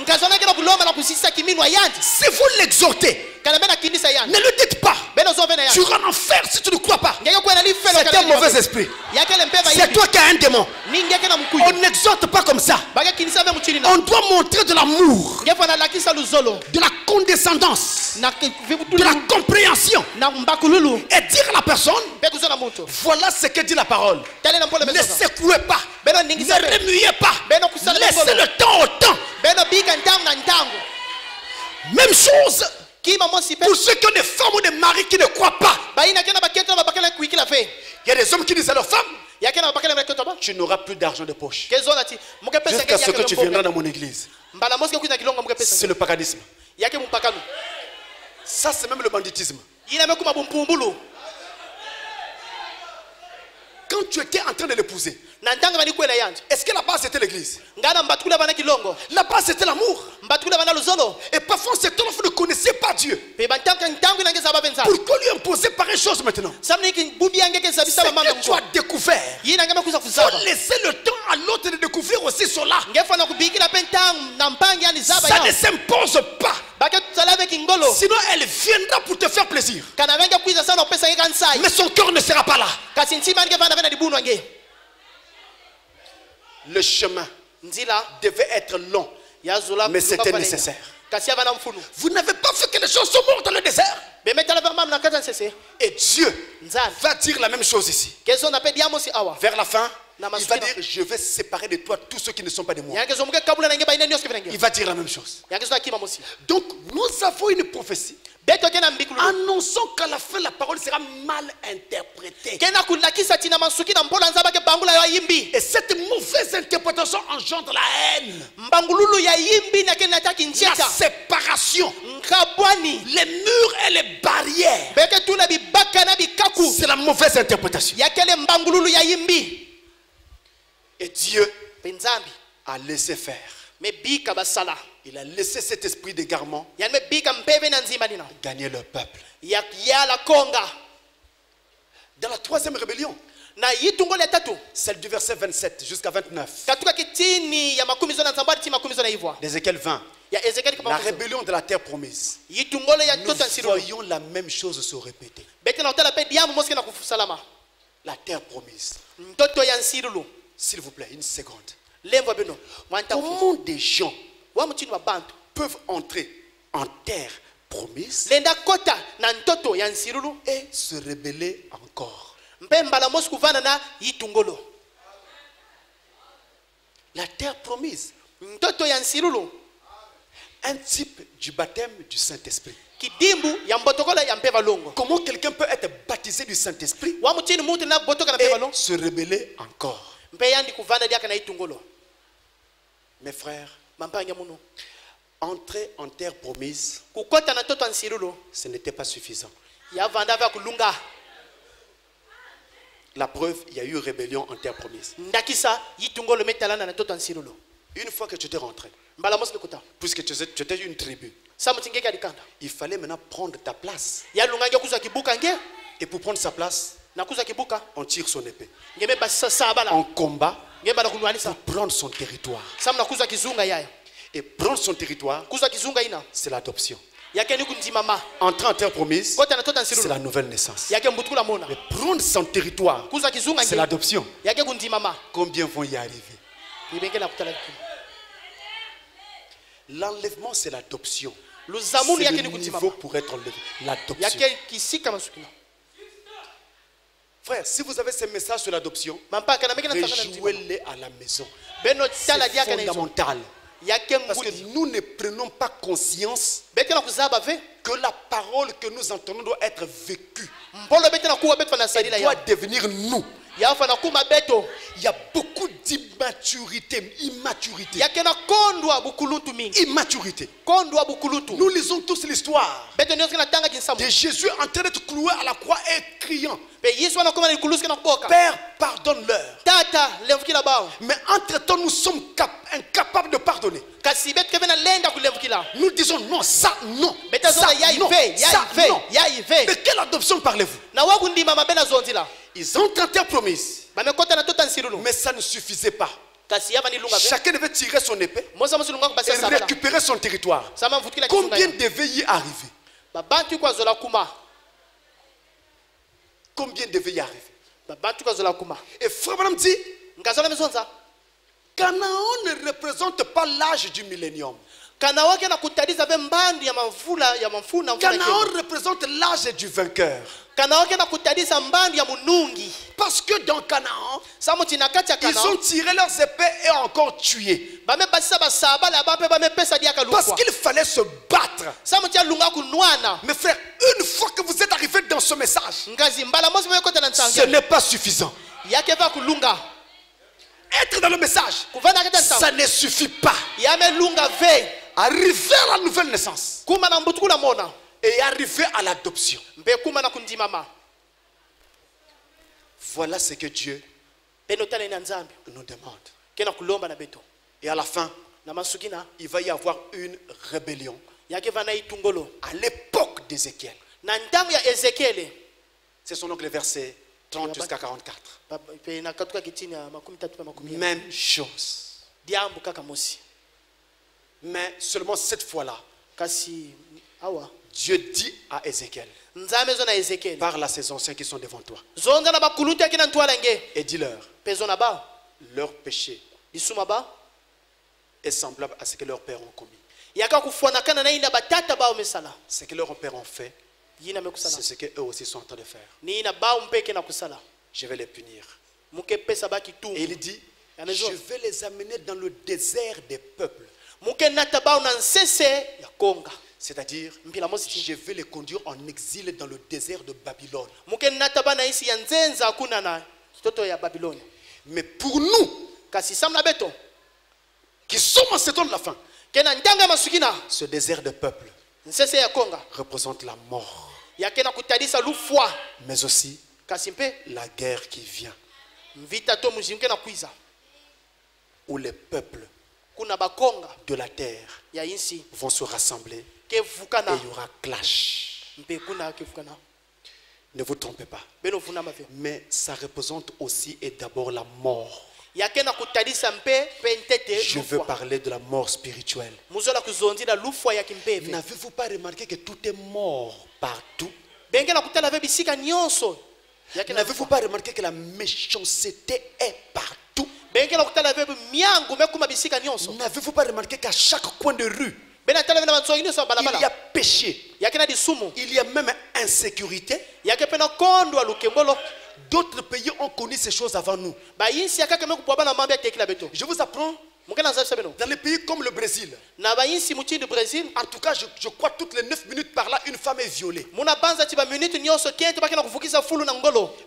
Si vous l'exhortez, ne le dites pas, tu iras en enfer si tu ne crois pas. C'est un mauvais esprit. C'est toi qui as un démon. On n'exhorte pas comme ça. On doit montrer de l'amour, de la condescendance, de la compréhension et dire à la personne, voilà ce que dit la parole. Ne secouez pas, ne remuez pas, laissez le temps au temps. Même chose pour ceux qui ont des femmes ou des maris qui ne croient pas. Il y a des hommes qui disent à leurs femmes, tu n'auras plus d'argent de poche jusqu'à ce que tu viendras dans mon église. C'est le paganisme. Ça, c'est même le banditisme. Quand tu étais en train de l'épouser, est-ce que la base c'était l'église? La base c'était l'amour. Et parfois cet homme ne connaissait pas Dieu. Pourquoi lui imposer pareille chose maintenant? C'est que tu as découvert. Il faut laisser le temps à l'autre de découvrir aussi cela. Ça ne s'impose pas. Sinon elle viendra pour te faire plaisir, mais son cœur ne sera pas là. Le chemin devait être long, mais c'était nécessaire. Vous n'avez pas vu que les gens sont morts dans le désert? Et Dieu va dire la même chose ici. Vers la fin, il va dire, je vais séparer de toi tous ceux qui ne sont pas de moi. Il va dire la même chose. Donc nous avons une prophétie annonçant qu'à la fin la parole sera mal interprétée. Et cette mauvaise interprétation engendre la haine, la séparation, les murs et les barrières. C'est la mauvaise interprétation. Et Dieu a laissé faire. Il a laissé cet esprit d'égarement gagner leur peuple. Dans la troisième rébellion, celle du verset 27 jusqu'à 29, d'Ézéchiel 20, la rébellion de la terre promise, nous voyons la même chose se répéter. La terre promise. S'il vous plaît, une seconde. Comment des gens peuvent entrer en terre promise et se rebeller encore? La terre promise, un type du baptême du Saint-Esprit. Comment quelqu'un peut être baptisé du Saint-Esprit et se rebeller encore? Mes frères, entrer en terre promise, ce n'était pas suffisant. La preuve, il y a eu rébellion en terre promise. Une fois que tu étais rentré, puisque tu étais une tribu, il fallait maintenant prendre ta place. Et pour prendre sa place, on tire son épée. On combat pour prendre son territoire. Et prendre son territoire, c'est l'adoption. Entrer en terre promise, c'est la nouvelle naissance. Mais prendre son territoire, c'est l'adoption. Combien vont y arriver? L'enlèvement, c'est l'adoption. C'est le niveau pour être enlevé. L'adoption. Frère, si vous avez ces messages sur l'adoption, rejouez-les à la maison. C'est fondamental. Parce que nous ne prenons pas conscience que la parole que nous entendons doit être vécue. Elle doit devenir nous. Il y a beaucoup d'immaturité. Immaturité. Nous lisons tous l'histoire de Jésus en train d'être cloué à la croix et criant: Père, pardonne-leur. Mais entre-temps, nous sommes incapables de pardonner. Nous disons non, ça non. Ça non. Ça non. De quelle adoption parlez-vous? Ils ont en terre promise, mais ça ne suffisait pas. Chacun devait tirer son épée et récupérer son territoire. Combien devait y arriver? Combien devait y arriver? Et Frère Branham dit, Canaan ne représente pas l'âge du millénium. Canaan représente l'âge du vainqueur. Parce que dans Canaan, ils ont tiré leurs épées et encore tué. Parce qu'il fallait se battre. Mais frère, une fois que vous êtes arrivé dans ce message, ce n'est pas suffisant. Être dans le message, ça ne suffit pas. Arriver à la nouvelle naissance et arriver à l'adoption. Voilà ce que Dieu nous demande. Et à la fin, il va y avoir une rébellion. À l'époque d'Ézéchiel. C'est son donc les versets 30 jusqu'à 44. Même chose. Mais seulement cette fois-là, Dieu dit à Ézéchiel: parle à ces anciens qui sont devant toi et dis-leur, leur péché est semblable à ce que leurs pères ont commis. Ce que leurs pères ont fait, c'est ce qu'eux aussi sont en train de faire. Je vais les punir. Et il dit, je vais les amener dans le désert des peuples. C'est-à-dire, je vais les conduire en exil dans le désert de Babylone. Mais pour nous, qui sommes en ce temps de la fin, ce désert de peuple représente la mort, mais aussi la guerre qui vient, où les peuples de la terre vont se rassembler et il y aura clash. Ne vous trompez pas, mais ça représente aussi et d'abord la mort. Je veux parler de la mort spirituelle. N'avez-vous pas remarqué que tout est mort partout? N'avez-vous pas remarqué que la méchanceté est partout? N'avez-vous pas remarqué qu'à chaque coin de rue, il y a péché, il y a même insécurité? D'autres pays ont connu ces choses avant nous. Je vous apprends Dans les pays comme le Brésil, en tout cas, je crois toutes les 9 minutes par là, une femme est violée.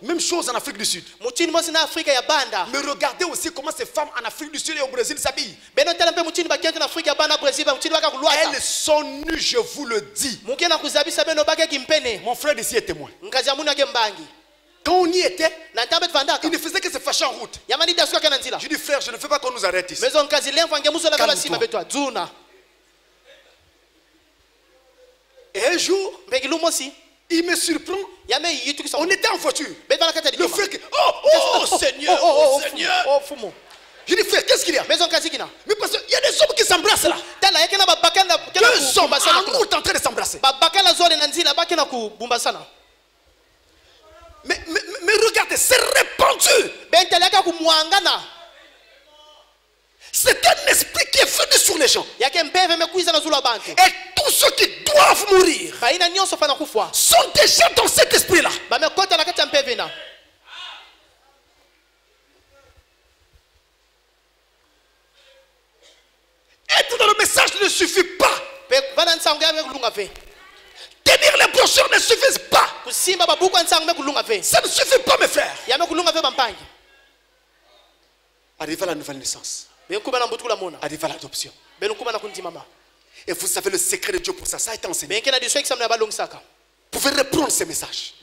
Même chose en Afrique du Sud. Mais regardez aussi comment ces femmes en Afrique du Sud et au Brésil s'habillent. Elles sont nues, je vous le dis. Mon frère d'ici est témoin. Quand on y était, il ne faisait que se fâcher en route. Je dis frère, je ne veux pas qu'on nous arrête ici. Calme-toi. Et un jour, il me surprend. On était en voiture. Le frère qui... Oh Seigneur, oh Seigneur. Je dis frère, qu'est-ce qu'il y a? Mais parce qu'il y a des hommes qui s'embrassent là. Deux hommes en route en train de s'embrasser. Mais regardez, c'est répandu. C'est un esprit qui est venu sur les gens. Et tous ceux qui doivent mourir sont déjà dans cet esprit-là. Être dans le message ne suffit pas. Tenir les brochures ne suffit pas. Ça ne suffit pas, mes frères. Arrive à la nouvelle naissance. Arrive à l'adoption. Et vous savez le secret de Dieu pour ça. Ça a été enseigné. Vous pouvez reprendre ces messages.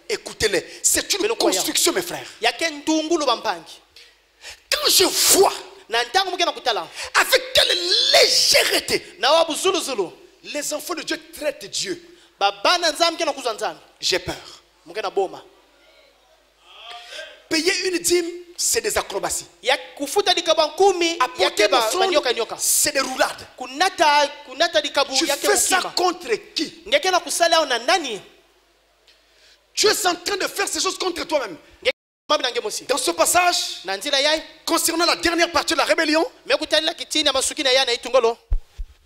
Écoutez-les. C'est une construction, mes frères. Quand je vois avec quelle légèreté les enfants de Dieu traitent Dieu, j'ai peur. Payer une dîme, c'est des acrobaties. Apporter une offrande, c'est des roulades. Tu fais ça contre qui? Tu es en train de faire ces choses contre toi-même. Dans ce passage, concernant la dernière partie de la rébellion,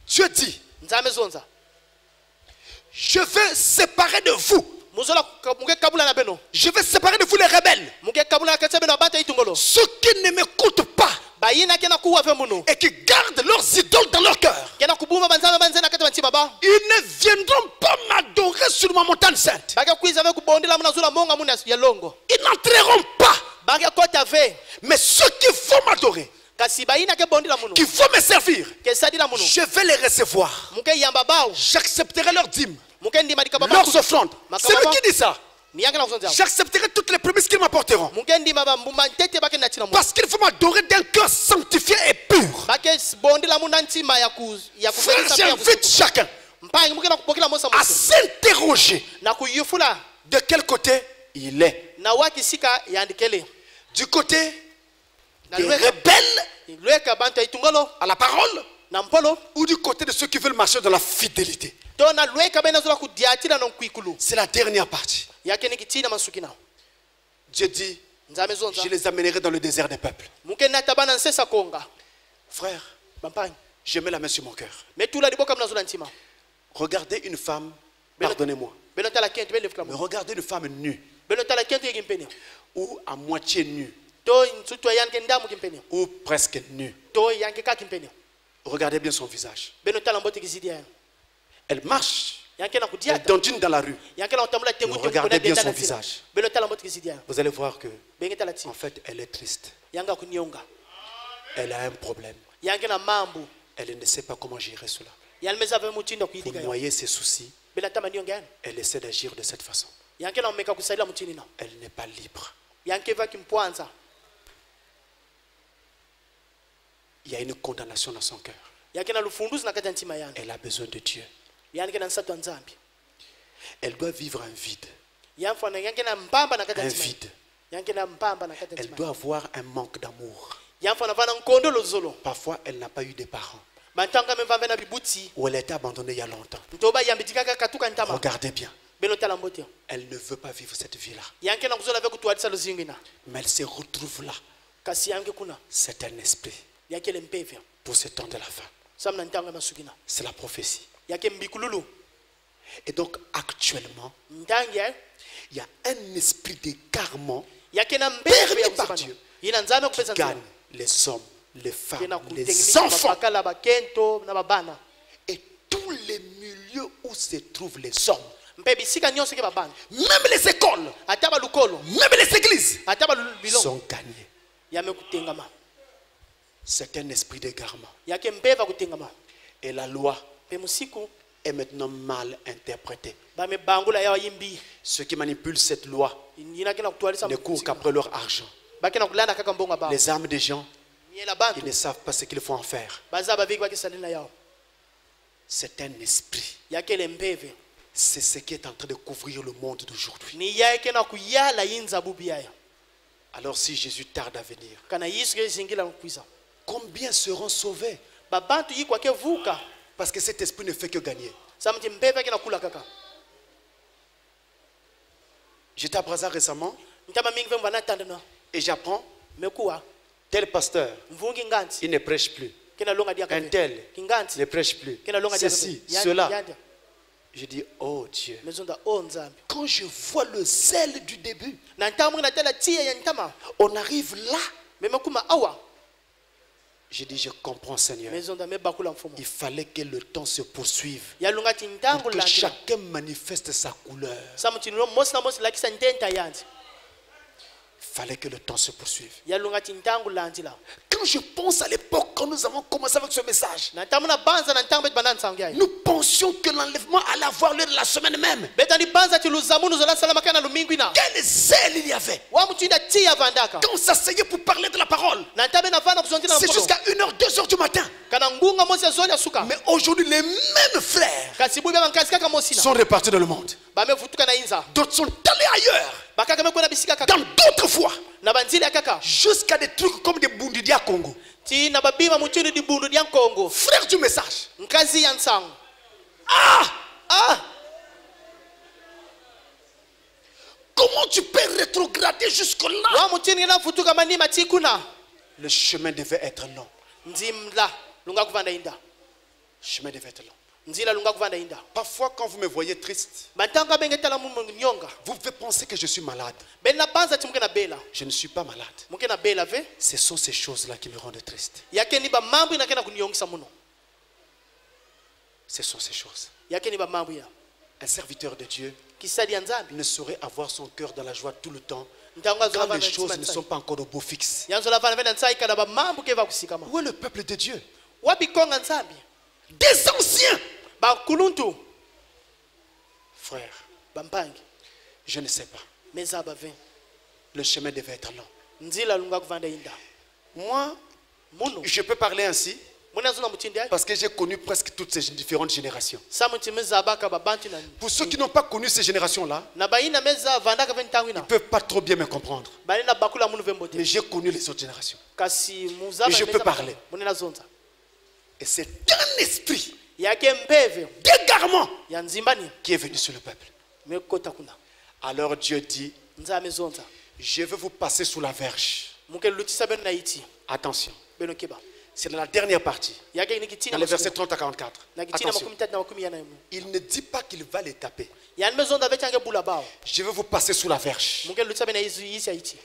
Dieu dit: je vais séparer de vous. Je vais séparer de vous les rebelles. Ceux qui ne m'écoutent pas et qui gardent leurs idoles dans leur cœur. Ils ne viendront pas m'adorer sur ma montagne sainte. Ils n'entreront pas. Mais ceux qui vont m'adorer, qui vont me servir, je vais les recevoir. J'accepterai leurs dîmes, leurs offrandes. C'est lui qui dit ça. J'accepterai toutes les prémices qu'ils m'apporteront. Parce qu'il faut m'adorer d'un cœur sanctifié et pur. Frère, j'invite chacun à s'interroger de quel côté il est. Du côté des rebelles à la parole, ou du côté de ceux qui veulent marcher dans la fidélité. C'est la dernière partie. Dieu dit: je les amènerai dans le désert des peuples. Frère, je mets la main sur mon cœur. Regardez une femme, pardonnez-moi, mais regardez une femme nue, ou à moitié nue, ou presque nue. Regardez bien son visage. Elle marche, elle dandine dans la rue. Regardez bien son visage. Vous allez voir que, en fait, elle est triste. Elle a un problème. Elle ne sait pas comment gérer cela. Pour noyer ses soucis, elle essaie d'agir de cette façon. Elle n'est pas libre. Il y a une condamnation dans son cœur. Elle a besoin de Dieu. Elle doit vivre un vide. Un vide. Elle doit avoir un manque d'amour. Parfois, elle n'a pas eu de parents. Ou elle a été abandonnée il y a longtemps. Regardez bien. Elle ne veut pas vivre cette vie-là. Mais elle se retrouve là. C'est un esprit. Pour ce temps de la fin. C'est la prophétie. Et donc actuellement, il y a un esprit d'égarement permis par Dieu qui gagne les hommes les femmes, les enfants et tous les milieux où se trouvent les hommes. Même les écoles, même les églises sont gagnées. C'est un esprit d'égarement. Et la loi est maintenant mal interprétée. Ceux qui manipulent cette loi ne courent qu'après leur argent. Les âmes des gens, ils ne savent pas ce qu'il faut en faire. C'est un esprit. C'est ce qui est en train de couvrir le monde d'aujourd'hui. Alors si Jésus tarde à venir, combien seront sauvés? Parce que cet esprit ne fait que gagner. J'étais à Brazza récemment et j'apprends tel pasteur, il ne prêche plus. Un tel ne prêche plus. Ceci, cela. Je dis, oh Dieu, quand je vois le zèle du début, on arrive là. Je dis, je comprends Seigneur. Il fallait que le temps se poursuive. Pour que chacun manifeste sa couleur. Il fallait que le temps se poursuive. Quand je pense à l'époque quand nous avons commencé avec ce message, nous pensions que l'enlèvement allait avoir lieu la semaine même. Quel zèle il y avait. Quand on s'asseyait pour parler de la parole, c'est jusqu'à 1h, 2h du matin. Mais aujourd'hui, les mêmes frères sont répartis dans le monde. D'autres sont allés ailleurs. Dans d'autres fois, jusqu'à des trucs comme des Bundidia Congo. Frère du message. Comment tu peux rétrograder jusque-là? Le chemin devait être long. Le chemin devait être long. Parfois quand vous me voyez triste, vous pouvez penser que je suis malade. Je ne suis pas malade. Ce sont ces choses-là qui me rendent triste. Ce sont ces choses. Un serviteur de Dieu ne saurait avoir son cœur dans la joie tout le temps quand les choses ne sont pas encore au beau fixe. Où est le peuple de Dieu? Des anciens. Frère, je ne sais pas. Le chemin devait être long. Moi, je peux parler ainsi parce que j'ai connu presque toutes ces différentes générations. Pour ceux qui n'ont pas connu ces générations-là, ils ne peuvent pas trop bien me comprendre. Mais j'ai connu les autres générations. Et je peux parler. Et c'est un esprit d'égarement qui est venu sur le peuple. Alors Dieu dit, je vais vous passer sous la verge. Attention. C'est dans la dernière partie, dans les versets 30 à 44. Attention. Il ne dit pas qu'il va les taper. Je vais vous passer sous la verge.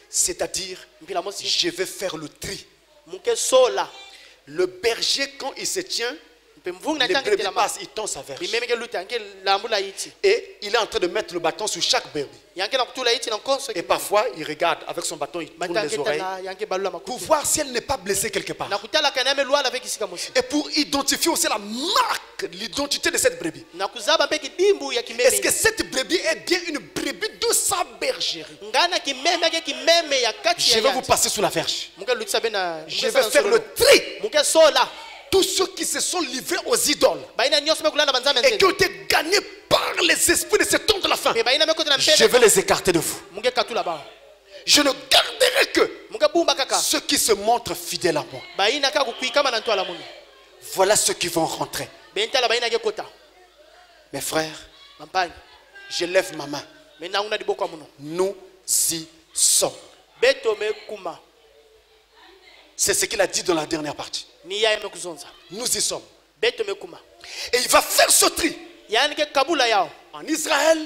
C'est-à-dire, je vais faire le tri. Le berger, quand il se tient, les brebis passent, il tend sa verge. Et il est en train de mettre le bâton sur chaque brebis. Et parfois, il regarde avec son bâton, il tourne les oreilles pour voir si elle n'est pas blessée quelque part. Et pour identifier aussi la marque, l'identité de cette brebis. Est-ce que cette brebis est bien une brebis de sa bergerie? Je vais vous passer sous la verge. Je vais faire le tri. Tous ceux qui se sont livrés aux idoles et qui ont été gagnés par les esprits de ce temps de la fin, je vais les écarter de vous. Je ne garderai que ceux qui se montrent fidèles à moi. Voilà ceux qui vont rentrer. Mes frères, je lève ma main. Nous y sommes. C'est ce qu'il a dit dans la dernière partie. Nous y sommes. Et il va faire ce tri En Israël,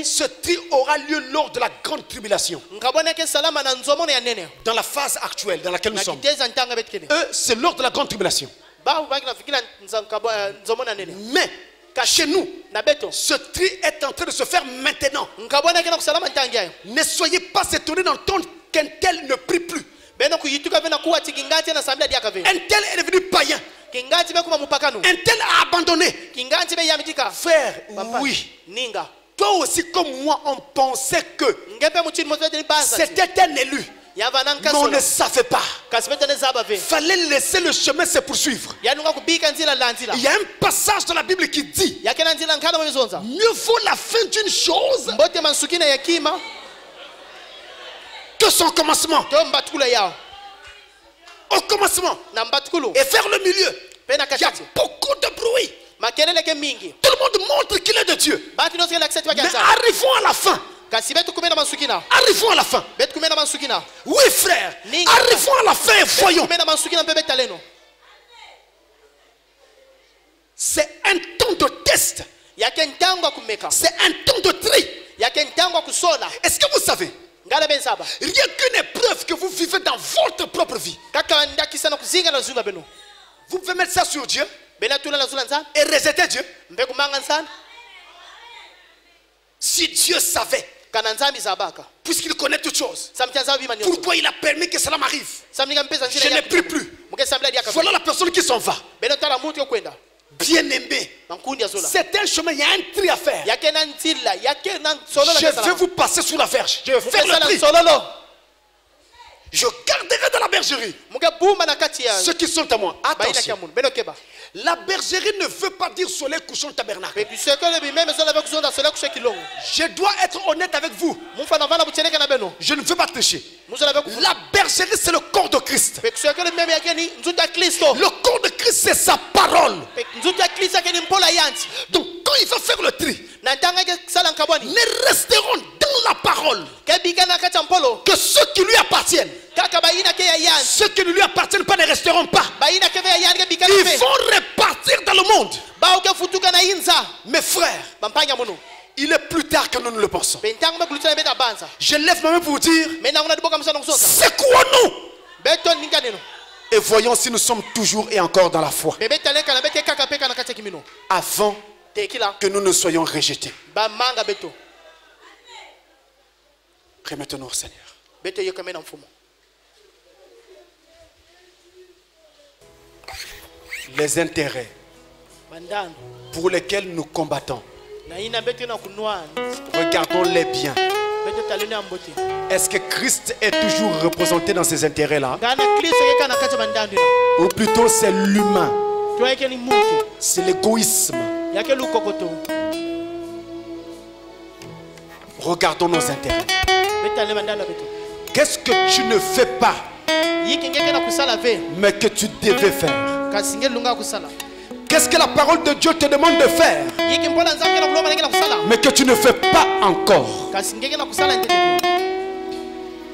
ce tri aura lieu lors de la grande tribulation. Dans la phase actuelle dans laquelle nous sommes. Eux, c'est lors de la grande tribulation. Mais chez nous, ce tri est en train de se faire maintenant. Ne soyez pas étonnés d'entendre qu'un tel ne prie plus. Un tel est devenu païen. Un tel a abandonné. Frère, oui. Toi aussi comme moi, on pensait que c'était un élu. Mais on ne savait pas. Il fallait laisser le chemin se poursuivre. Il y a un passage dans la Bible qui dit: mieux vaut la fin d'une chose que son commencement. Au commencement et vers le milieu, il y a beaucoup de bruit. Tout le monde montre qu'il est de Dieu. Mais arrivons à la fin. Arrivons à la fin. Oui, frère. Arrivons à la fin et voyons. C'est un temps de test. C'est un temps de tri. Est-ce que vous savez? Rien qu'une épreuve que vous vivez dans votre propre vie, vous pouvez mettre ça sur Dieu et rejeter Dieu. Si Dieu savait, puisqu'il connaît toutes choses, pourquoi il a permis que cela m'arrive? Je ne prie plus. Voilà la personne qui s'en va. Bien-aimé, c'est un chemin, il y a un tri à faire. Je vais vous passer sous la verge. Je vais faire le tri. Je garderai dans la bergerie ceux qui sont à moi. Attention. La bergerie ne veut pas dire soleil couchant tabernacle. Je dois être honnête avec vous. Je ne veux pas tricher. La bergerie, c'est le corps de Christ. Le corps de Christ, c'est sa parole. Donc quand il va faire le tri, nous resterons dans la parole. Que ceux qui lui appartiennent, ceux qui ne lui appartiennent pas ne resteront pas. Ils vont repartir dans le monde. Mes frères, il est plus tard que nous ne le pensons. Je lève ma main pour vous dire: secouons-nous et voyons si nous sommes toujours et encore dans la foi, avant que nous ne soyons rejetés. Remettons-nous au Seigneur. Les intérêts pour lesquels nous combattons, regardons-les bien. Est-ce que Christ est toujours représenté dans ces intérêts-là? Ou plutôt c'est l'humain, c'est l'égoïsme? Regardons nos intérêts. Qu'est-ce que tu ne fais pas mais que tu devais faire? Qu'est-ce que la parole de Dieu te demande de faire mais que tu ne fais pas encore?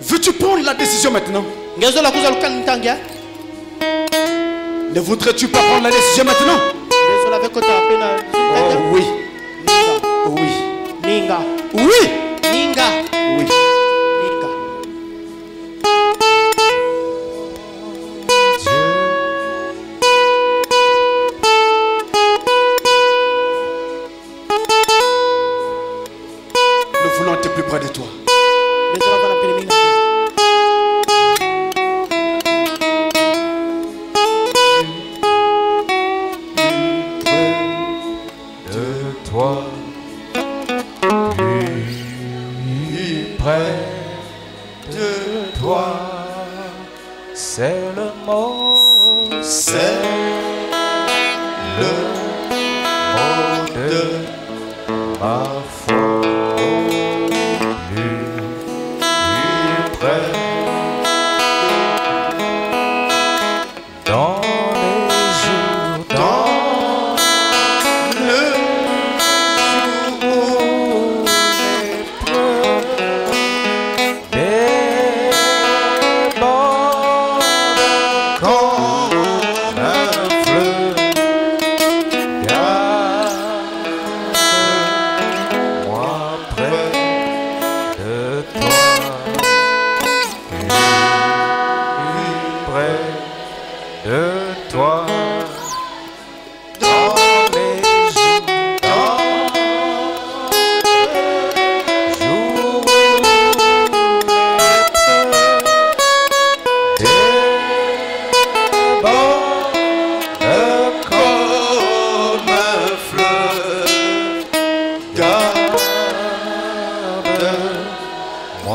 Veux-tu prendre la décision maintenant? Ne voudrais-tu pas prendre la décision maintenant? Oh oui. Oui. Oui. Oui. Nous voulons être plus près de toi.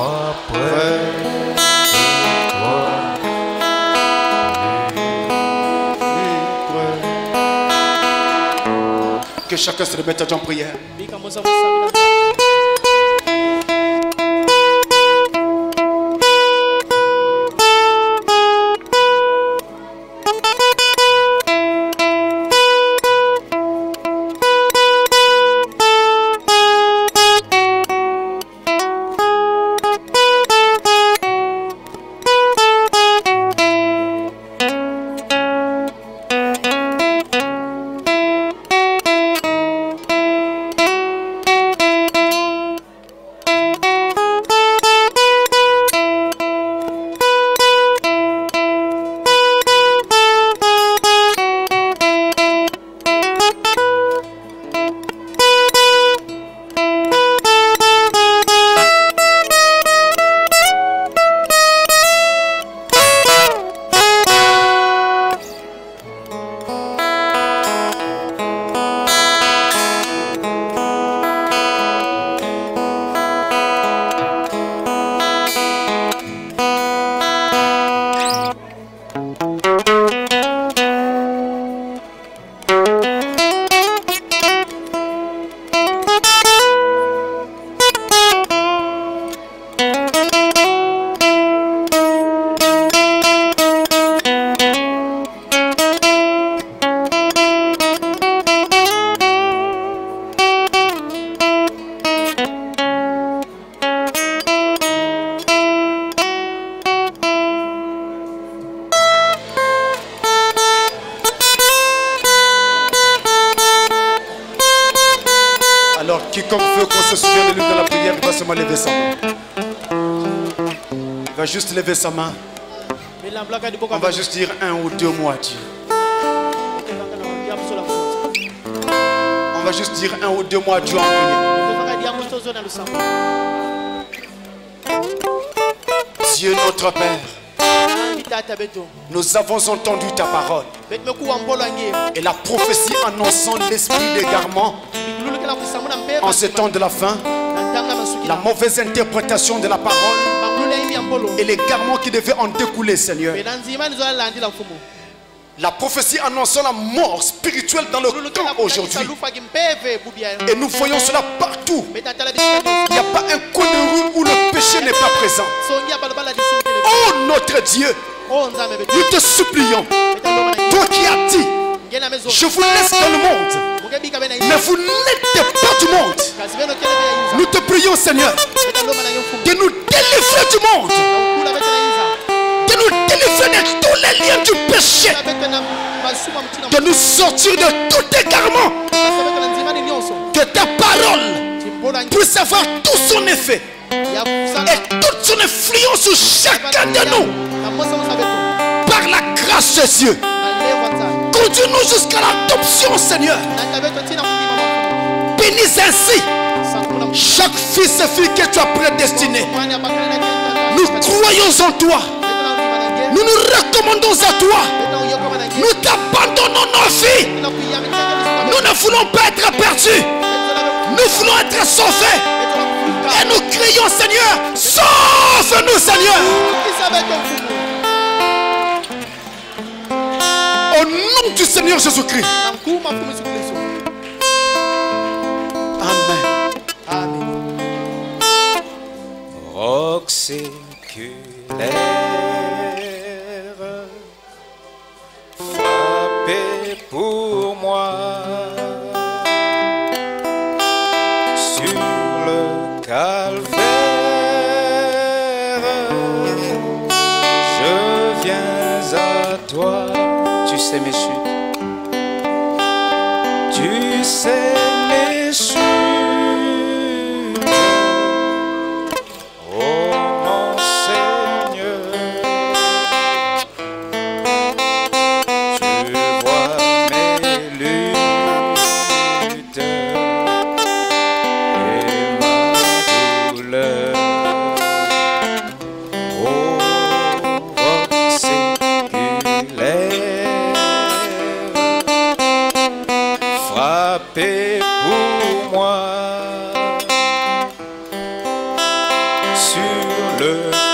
moi près de toi.
Que chacun se remette en prière. Quiconque veut qu'on se souvienne de lui dans la prière, il va seulement lever sa main. Il va juste lever sa main. On va juste dire 1 ou 2 mots à Dieu. On va juste dire 1 ou 2 mots à Dieu en prière. Dieu notre Père, nous avons entendu ta parole et la prophétie annonçant l'esprit d'égarement en ce temps de la fin, la mauvaise interprétation de la parole et l'égarement qui devait en découler, Seigneur. La prophétie annonçant la mort spirituelle dans le camp aujourd'hui. Et nous voyons cela partout. Il n'y a pas un coin de rue où le péché n'est pas présent. Oh notre Dieu, nous te supplions, toi qui as dit, je vous laisse dans le monde, mais vous n'êtes pas du monde. Nous te prions, Seigneur, de nous délivrer du monde, de nous délivrer de tous les liens du péché, de nous sortir de tout égarement, que ta parole puisse avoir tout son effet et toute son influence sur chacun de nous. Par la grâce de Dieu, conduis-nous jusqu'à l'adoption, Seigneur. Bénis ainsi chaque fils et fille que tu as prédestiné. Nous croyons en toi. Nous nous recommandons à toi. Nous t'abandonnons nos vies. Nous ne voulons pas être perdus. Nous voulons être sauvés. Et nous crions, Seigneur, sauve-nous, Seigneur. Au nom du Seigneur Jésus-Christ. Amen.
Amen. Roc séculaire, frappé pour moi sur le calvaire. Je viens à toi. Tu sais mes chutes. Tu sais mes chutes. Oh mon Seigneur. Tu vois mes luttes et ma douleur. Oh roc séculaire, le